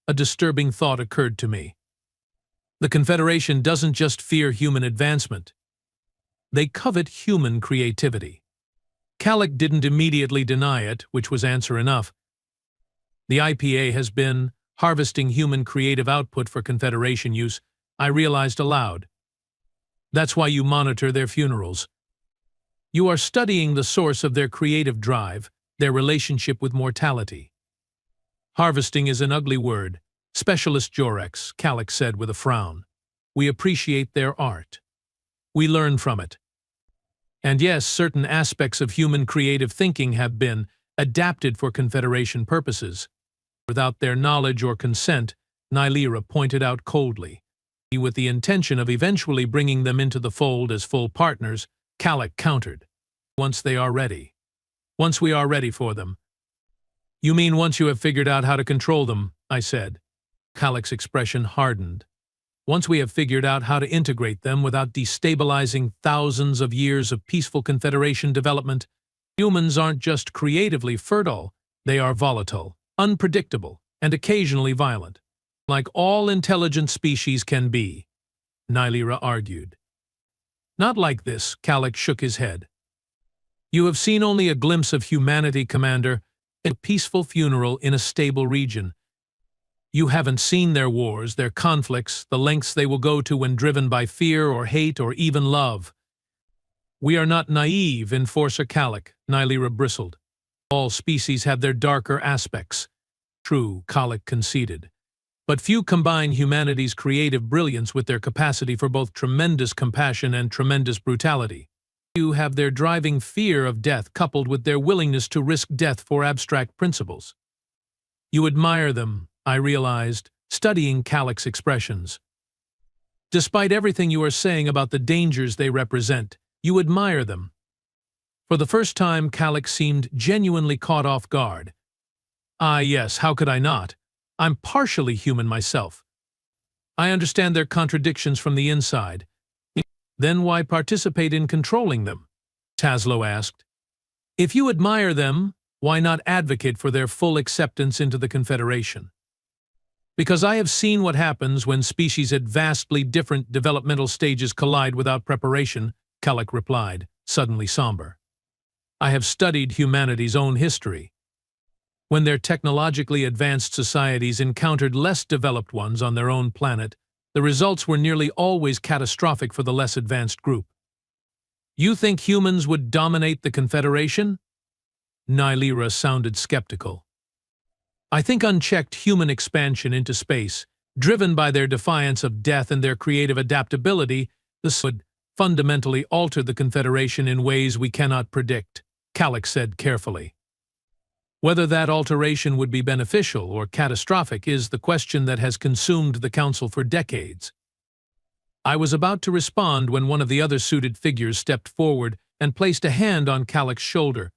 A disturbing thought occurred to me. The Confederation doesn't just fear human advancement. They covet human creativity. Kallik didn't immediately deny it, which was answer enough. The IPA has been harvesting human creative output for Confederation use, I realized aloud. That's why you monitor their funerals. You are studying the source of their creative drive, their relationship with mortality. Harvesting is an ugly word. Specialist Jorex, Kallik said with a frown. We appreciate their art. We learn from it. And yes, certain aspects of human creative thinking have been adapted for Confederation purposes. Without their knowledge or consent, Nylira pointed out coldly. With the intention of eventually bringing them into the fold as full partners, Kallik countered. Once they are ready. Once we are ready for them. You mean once you have figured out how to control them, I said. Kallik's expression hardened. Once we have figured out how to integrate them without destabilizing thousands of years of peaceful Confederation development, humans aren't just creatively fertile, they are volatile, unpredictable, and occasionally violent. Like all intelligent species can be, Nylira argued. Not like this, Kallik shook his head. You have seen only a glimpse of humanity, Commander, a peaceful funeral in a stable region. You haven't seen their wars, their conflicts, the lengths they will go to when driven by fear or hate or even love. We are not naive, Enforcer Kallik, Nylira bristled. All species have their darker aspects. True, Kallik conceded. But few combine humanity's creative brilliance with their capacity for both tremendous compassion and tremendous brutality. Few have their driving fear of death coupled with their willingness to risk death for abstract principles. You admire them, I realized, studying Kallik's expressions. Despite everything you are saying about the dangers they represent, you admire them. For the first time, Kallik seemed genuinely caught off guard. Ah, yes, how could I not? I'm partially human myself. I understand their contradictions from the inside. Then why participate in controlling them? Taslow asked. If you admire them, why not advocate for their full acceptance into the Confederation? Because I have seen what happens when species at vastly different developmental stages collide without preparation, Kallik replied, suddenly somber. I have studied humanity's own history. When their technologically advanced societies encountered less developed ones on their own planet, the results were nearly always catastrophic for the less advanced group. You think humans would dominate the Confederation? Nylira sounded skeptical. I think unchecked human expansion into space, driven by their defiance of death and their creative adaptability, this would fundamentally alter the Confederation in ways we cannot predict, Kallik said carefully. Whether that alteration would be beneficial or catastrophic is the question that has consumed the Council for decades. I was about to respond when one of the other suited figures stepped forward and placed a hand on Kallik's shoulder.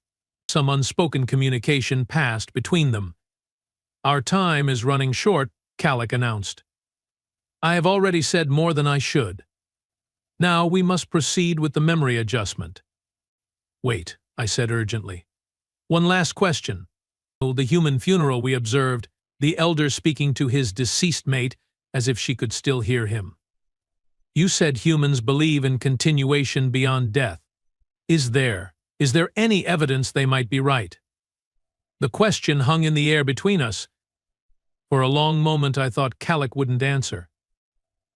Some unspoken communication passed between them. Our time is running short, Kallik announced. I have already said more than I should. Now we must proceed with the memory adjustment. Wait, I said urgently. One last question. The human funeral we observed, the elder speaking to his deceased mate as if she could still hear him. You said humans believe in continuation beyond death. Is there any evidence they might be right? The question hung in the air between us. For a long moment I thought Calic wouldn't answer.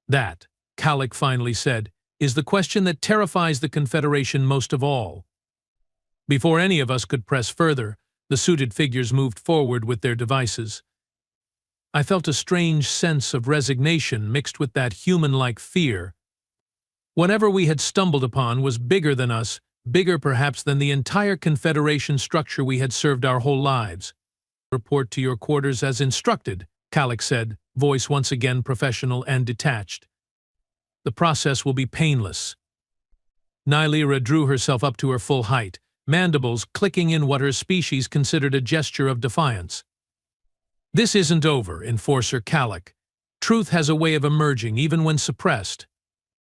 That, Calic finally said, is the question that terrifies the Confederation most of all. Before any of us could press further, the suited figures moved forward with their devices. I felt a strange sense of resignation mixed with that human-like fear. Whatever we had stumbled upon was bigger than us, bigger perhaps than the entire Confederation structure we had served our whole lives. Report to your quarters as instructed, Calic said, voice once again professional and detached. The process will be painless. Nylira drew herself up to her full height, mandibles clicking in what her species considered a gesture of defiance. This isn't over, Enforcer Calic. Truth has a way of emerging even when suppressed.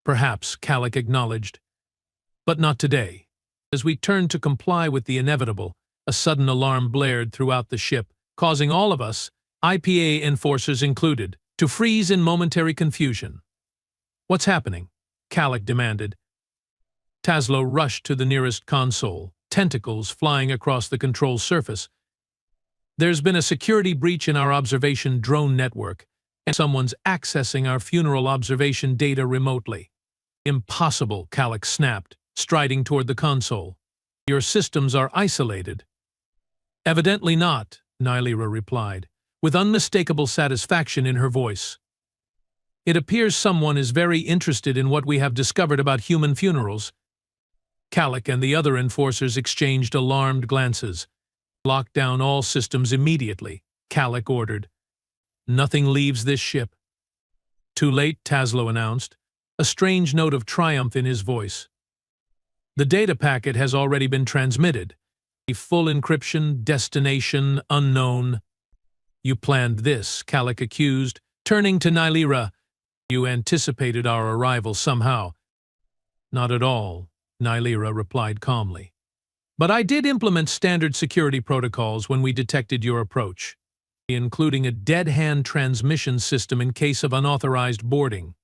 Perhaps, Calic acknowledged. But not today. As we turned to comply with the inevitable, a sudden alarm blared throughout the ship, causing all of us, IPA enforcers included, to freeze in momentary confusion. What's happening? Calic demanded. Taslow rushed to the nearest console, tentacles flying across the control surface. There's been a security breach in our observation drone network, and someone's accessing our funeral observation data remotely. Impossible, Calic snapped, striding toward the console. Your systems are isolated. Evidently not, Nylira replied, with unmistakable satisfaction in her voice. It appears someone is very interested in what we have discovered about human funerals. Calic and the other enforcers exchanged alarmed glances. Lock down all systems immediately, Calic ordered. Nothing leaves this ship. Too late, Taslow announced, a strange note of triumph in his voice. The data packet has already been transmitted. A full encryption, destination, unknown. You planned this, Calic accused, turning to Nylira. You anticipated our arrival somehow. Not at all, Nylira replied calmly. But I did implement standard security protocols when we detected your approach, including a dead-hand transmission system in case of unauthorized boarding.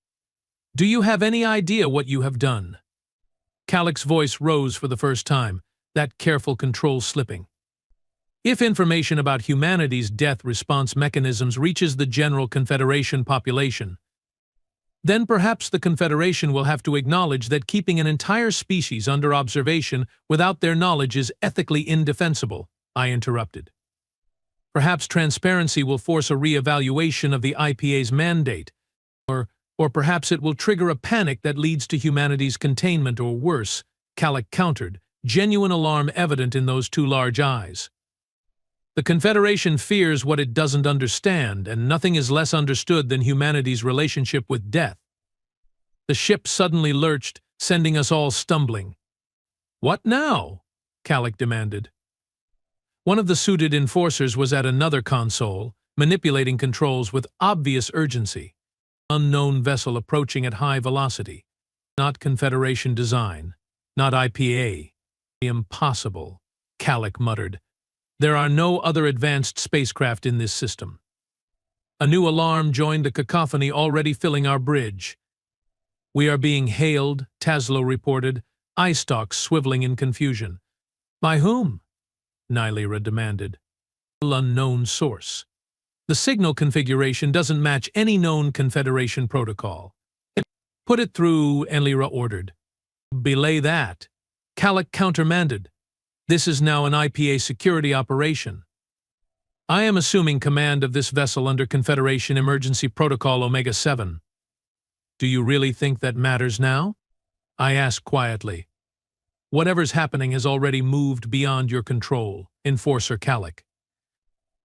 Do you have any idea what you have done? Calic's voice rose for the first time, that careful control slipping. If information about humanity's death response mechanisms reaches the general Confederation population, then perhaps the Confederation will have to acknowledge that keeping an entire species under observation without their knowledge is ethically indefensible, I interrupted. Perhaps transparency will force a re-evaluation of the IPA's mandate, or perhaps it will trigger a panic that leads to humanity's containment or worse, Calic countered, genuine alarm evident in those two large eyes. The Confederation fears what it doesn't understand, and nothing is less understood than humanity's relationship with death. The ship suddenly lurched, sending us all stumbling. What now? Calic demanded. One of the suited enforcers was at another console, manipulating controls with obvious urgency. Unknown vessel approaching at high velocity. Not Confederation design. Not IPA. Impossible, Calic muttered. There are no other advanced spacecraft in this system. A new alarm joined the cacophony already filling our bridge. We are being hailed, Taslow reported, eye stalks swiveling in confusion. By whom? Nylira demanded. Unknown source. The signal configuration doesn't match any known Confederation protocol. Put it through, Nylira ordered. Belay that. Calic countermanded. This is now an IPA security operation. I am assuming command of this vessel under Confederation Emergency Protocol Omega-7. Do you really think that matters now? I asked quietly. Whatever's happening has already moved beyond your control, Enforcer Calic.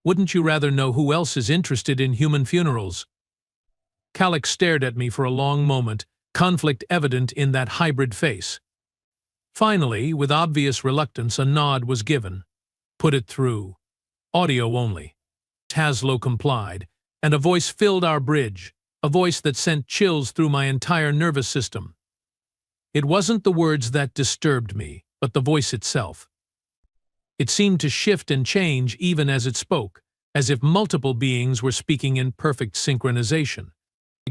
Wouldn't you rather know who else is interested in human funerals? Calic stared at me for a long moment, conflict evident in that hybrid face. Finally, with obvious reluctance, a nod was given. Put it through. Audio only. Taslow complied, and a voice filled our bridge, a voice that sent chills through my entire nervous system. It wasn't the words that disturbed me, but the voice itself. It seemed to shift and change even as it spoke, as if multiple beings were speaking in perfect synchronization.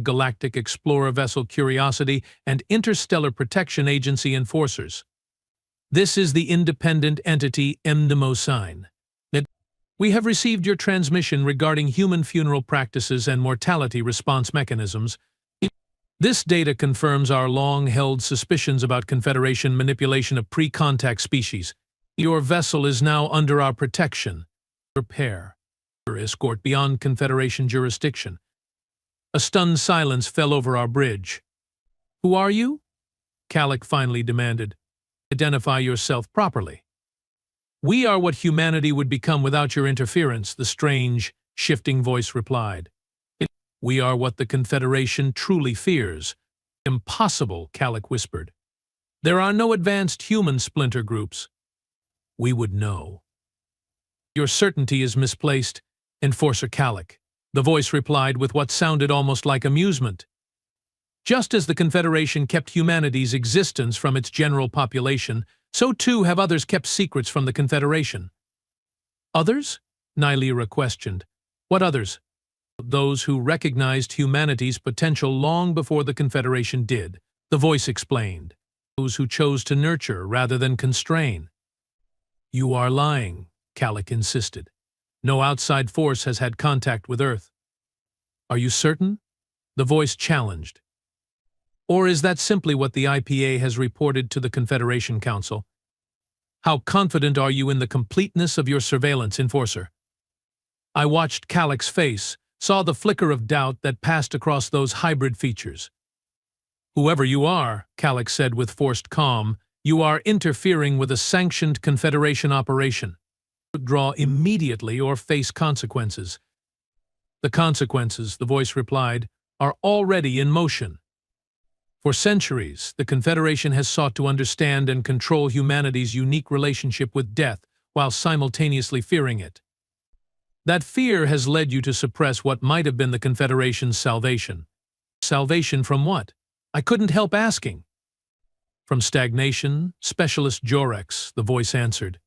Galactic Explorer Vessel Curiosity and Interstellar Protection Agency enforcers. This is the independent entity Mnemosyne. We have received your transmission regarding human funeral practices and mortality response mechanisms. This data confirms our long-held suspicions about Confederation manipulation of pre-contact species. Your vessel is now under our protection. Repair. Escort beyond Confederation jurisdiction. A stunned silence fell over our bridge. Who are you? Calic finally demanded. Identify yourself properly. We are what humanity would become without your interference, the strange, shifting voice replied. We are what the Confederation truly fears. Impossible, Calic whispered. There are no advanced human splinter groups. We would know. Your certainty is misplaced, Enforcer Calic. The voice replied with what sounded almost like amusement. Just as the Confederation kept humanity's existence from its general population, so too have others kept secrets from the Confederation. Others? Nylera questioned. What others? Those who recognized humanity's potential long before the Confederation did, the voice explained. Those who chose to nurture rather than constrain. You are lying, Calic insisted. No outside force has had contact with Earth. Are you certain? The voice challenged. Or is that simply what the IPA has reported to the Confederation Council? How confident are you in the completeness of your surveillance, Enforcer? I watched Calic's face, saw the flicker of doubt that passed across those hybrid features. Whoever you are, Calic said with forced calm, you are interfering with a sanctioned Confederation operation. Withdraw immediately or face consequences. The consequences, the voice replied, are already in motion. For centuries, the Confederation has sought to understand and control humanity's unique relationship with death while simultaneously fearing it. That fear has led you to suppress what might have been the Confederation's salvation. Salvation from what? I couldn't help asking. From stagnation, Specialist Jorex, the voice answered.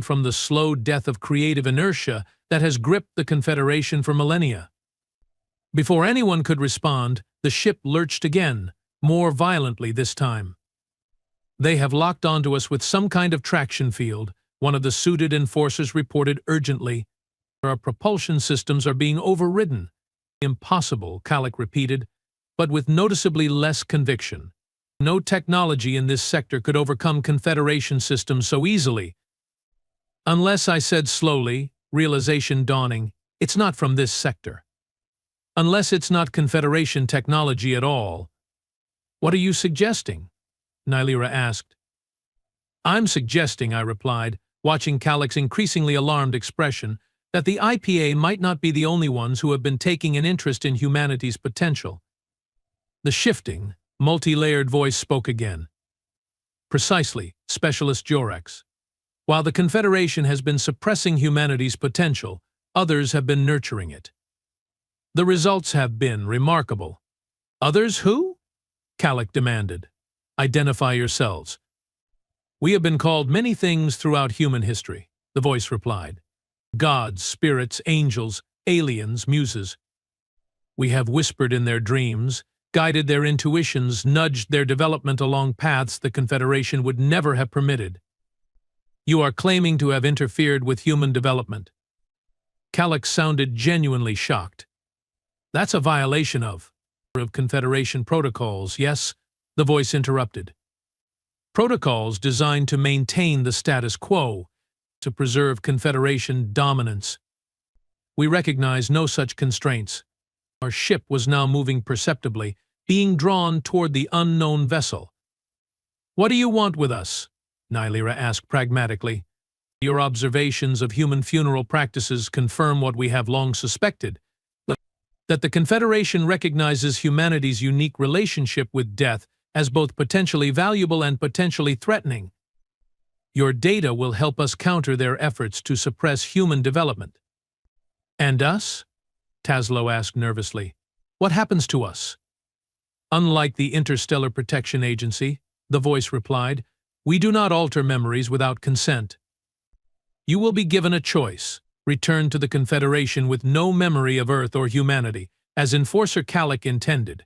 From the slow death of creative inertia that has gripped the Confederation for millennia. Before anyone could respond, the ship lurched again, more violently this time. They have locked onto us with some kind of traction field, one of the suited enforcers reported urgently. Our propulsion systems are being overridden. Impossible, Calic repeated, but with noticeably less conviction. No technology in this sector could overcome Confederation systems so easily. Unless, I said slowly, realization dawning, it's not from this sector. Unless it's not Confederation technology at all. What are you suggesting? Nylera asked. I'm suggesting, I replied, watching Calic's increasingly alarmed expression, that the IPA might not be the only ones who have been taking an interest in humanity's potential. The shifting, multi-layered voice spoke again. Precisely, Specialist Jorex. While the Confederation has been suppressing humanity's potential, others have been nurturing it. The results have been remarkable. Others who? Calic demanded. Identify yourselves. We have been called many things throughout human history, the voice replied. Gods, spirits, angels, aliens, muses. We have whispered in their dreams, guided their intuitions, nudged their development along paths the Confederation would never have permitted. You are claiming to have interfered with human development. Calic sounded genuinely shocked. That's a violation of Confederation protocols, yes? The voice interrupted. Protocols designed to maintain the status quo, to preserve Confederation dominance. We recognize no such constraints. Our ship was now moving perceptibly, being drawn toward the unknown vessel. What do you want with us? Nylera asked pragmatically. Your observations of human funeral practices confirm what we have long suspected, that the Confederation recognizes humanity's unique relationship with death as both potentially valuable and potentially threatening. Your data will help us counter their efforts to suppress human development. And us? Taslow asked nervously. What happens to us? Unlike the Interstellar Protection Agency, the voice replied, we do not alter memories without consent. You will be given a choice. return to the Confederation with no memory of Earth or humanity, as Enforcer Calic intended.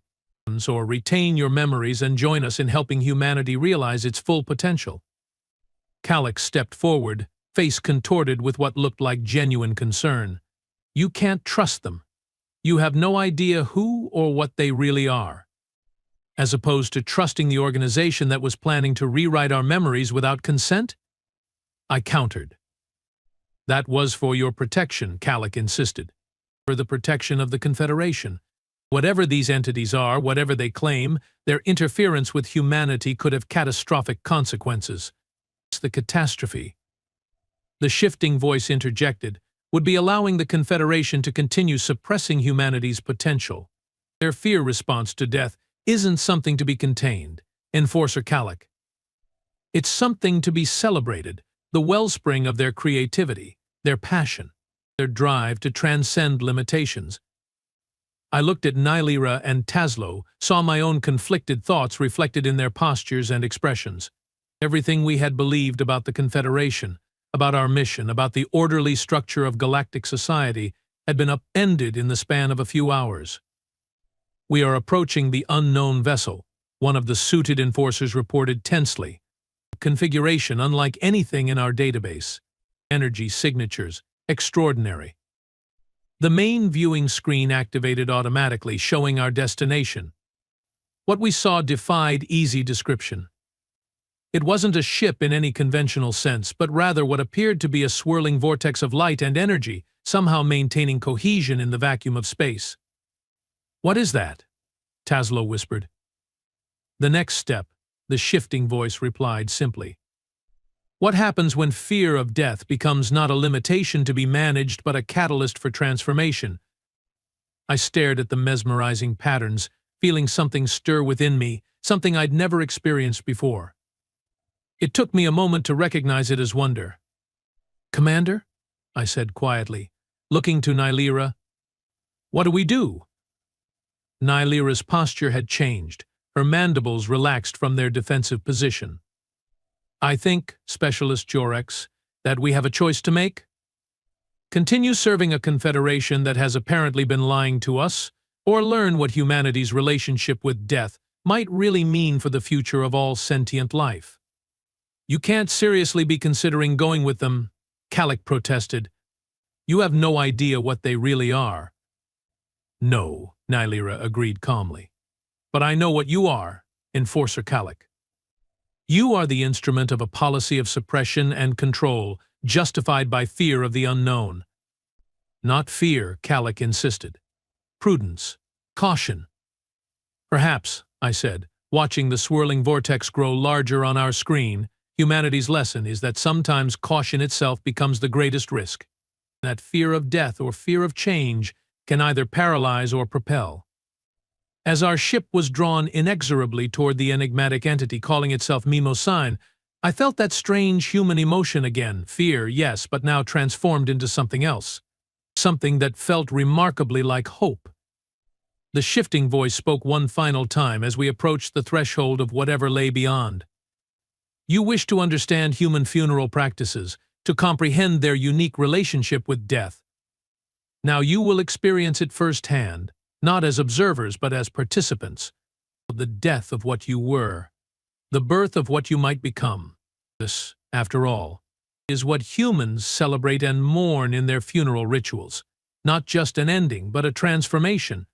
Or retain your memories and join us in helping humanity realize its full potential. Calic stepped forward, face contorted with what looked like genuine concern. You can't trust them. You have no idea who or what they really are. As opposed to trusting the organization that was planning to rewrite our memories without consent? I countered. That was for your protection, Calic insisted. For the protection of the Confederation. Whatever these entities are, whatever they claim, their interference with humanity could have catastrophic consequences. The catastrophe, the shifting voice interjected, would be allowing the Confederation to continue suppressing humanity's potential. Their fear response to death isn't something to be contained, Enforcer Calic. It's something to be celebrated, the wellspring of their creativity, their passion, their drive to transcend limitations. I looked at Nylira and Taslo, saw my own conflicted thoughts reflected in their postures and expressions. Everything we had believed about the Confederation, about our mission, about the orderly structure of galactic society, had been upended in the span of a few hours. We are approaching the unknown vessel, one of the suited enforcers reported tensely. Configuration unlike anything in our database. Energy signatures, extraordinary. The main viewing screen activated automatically, showing our destination. What we saw defied easy description. It wasn't a ship in any conventional sense, but rather what appeared to be a swirling vortex of light and energy, somehow maintaining cohesion in the vacuum of space. "What is that?" Taslo whispered. "The next step," the shifting voice replied simply. "What happens when fear of death becomes not a limitation to be managed but a catalyst for transformation?" I stared at the mesmerizing patterns, feeling something stir within me, something I'd never experienced before. It took me a moment to recognize it as wonder. "Commander?" I said quietly, looking to Nylira. "What do we do?" Nylira's posture had changed, her mandibles relaxed from their defensive position. "I think, Specialist Jorex, that we have a choice to make. Continue serving a confederation that has apparently been lying to us, or learn what humanity's relationship with death might really mean for the future of all sentient life." "You can't seriously be considering going with them," Calic protested. "You have no idea what they really are." "No," Nylira agreed calmly. "But I know what you are, Enforcer Calic. You are the instrument of a policy of suppression and control, justified by fear of the unknown." "Not fear," Calic insisted. "Prudence. Caution." "Perhaps," I said, watching the swirling vortex grow larger on our screen, humanity's lesson is that sometimes caution itself becomes the greatest risk. That fear of death or fear of change can either paralyze or propel. As our ship was drawn inexorably toward the enigmatic entity calling itself Mimosine, I felt that strange human emotion again, fear, yes, but now transformed into something else. Something that felt remarkably like hope. The shifting voice spoke one final time as we approached the threshold of whatever lay beyond. "You wish to understand human funeral practices, to comprehend their unique relationship with death. Now you will experience it firsthand, not as observers but as participants. The death of what you were, the birth of what you might become. This, after all, is what humans celebrate and mourn in their funeral rituals. Not just an ending, but a transformation."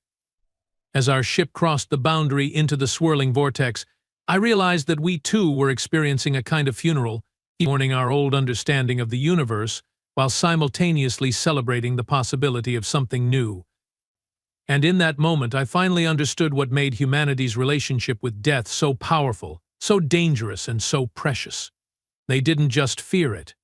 As our ship crossed the boundary into the swirling vortex, I realized that we too were experiencing a kind of funeral, mourning our old understanding of the universe, while simultaneously celebrating the possibility of something new. And in that moment I finally understood what made humanity's relationship with death so powerful, so dangerous, and so precious. They didn't just fear it.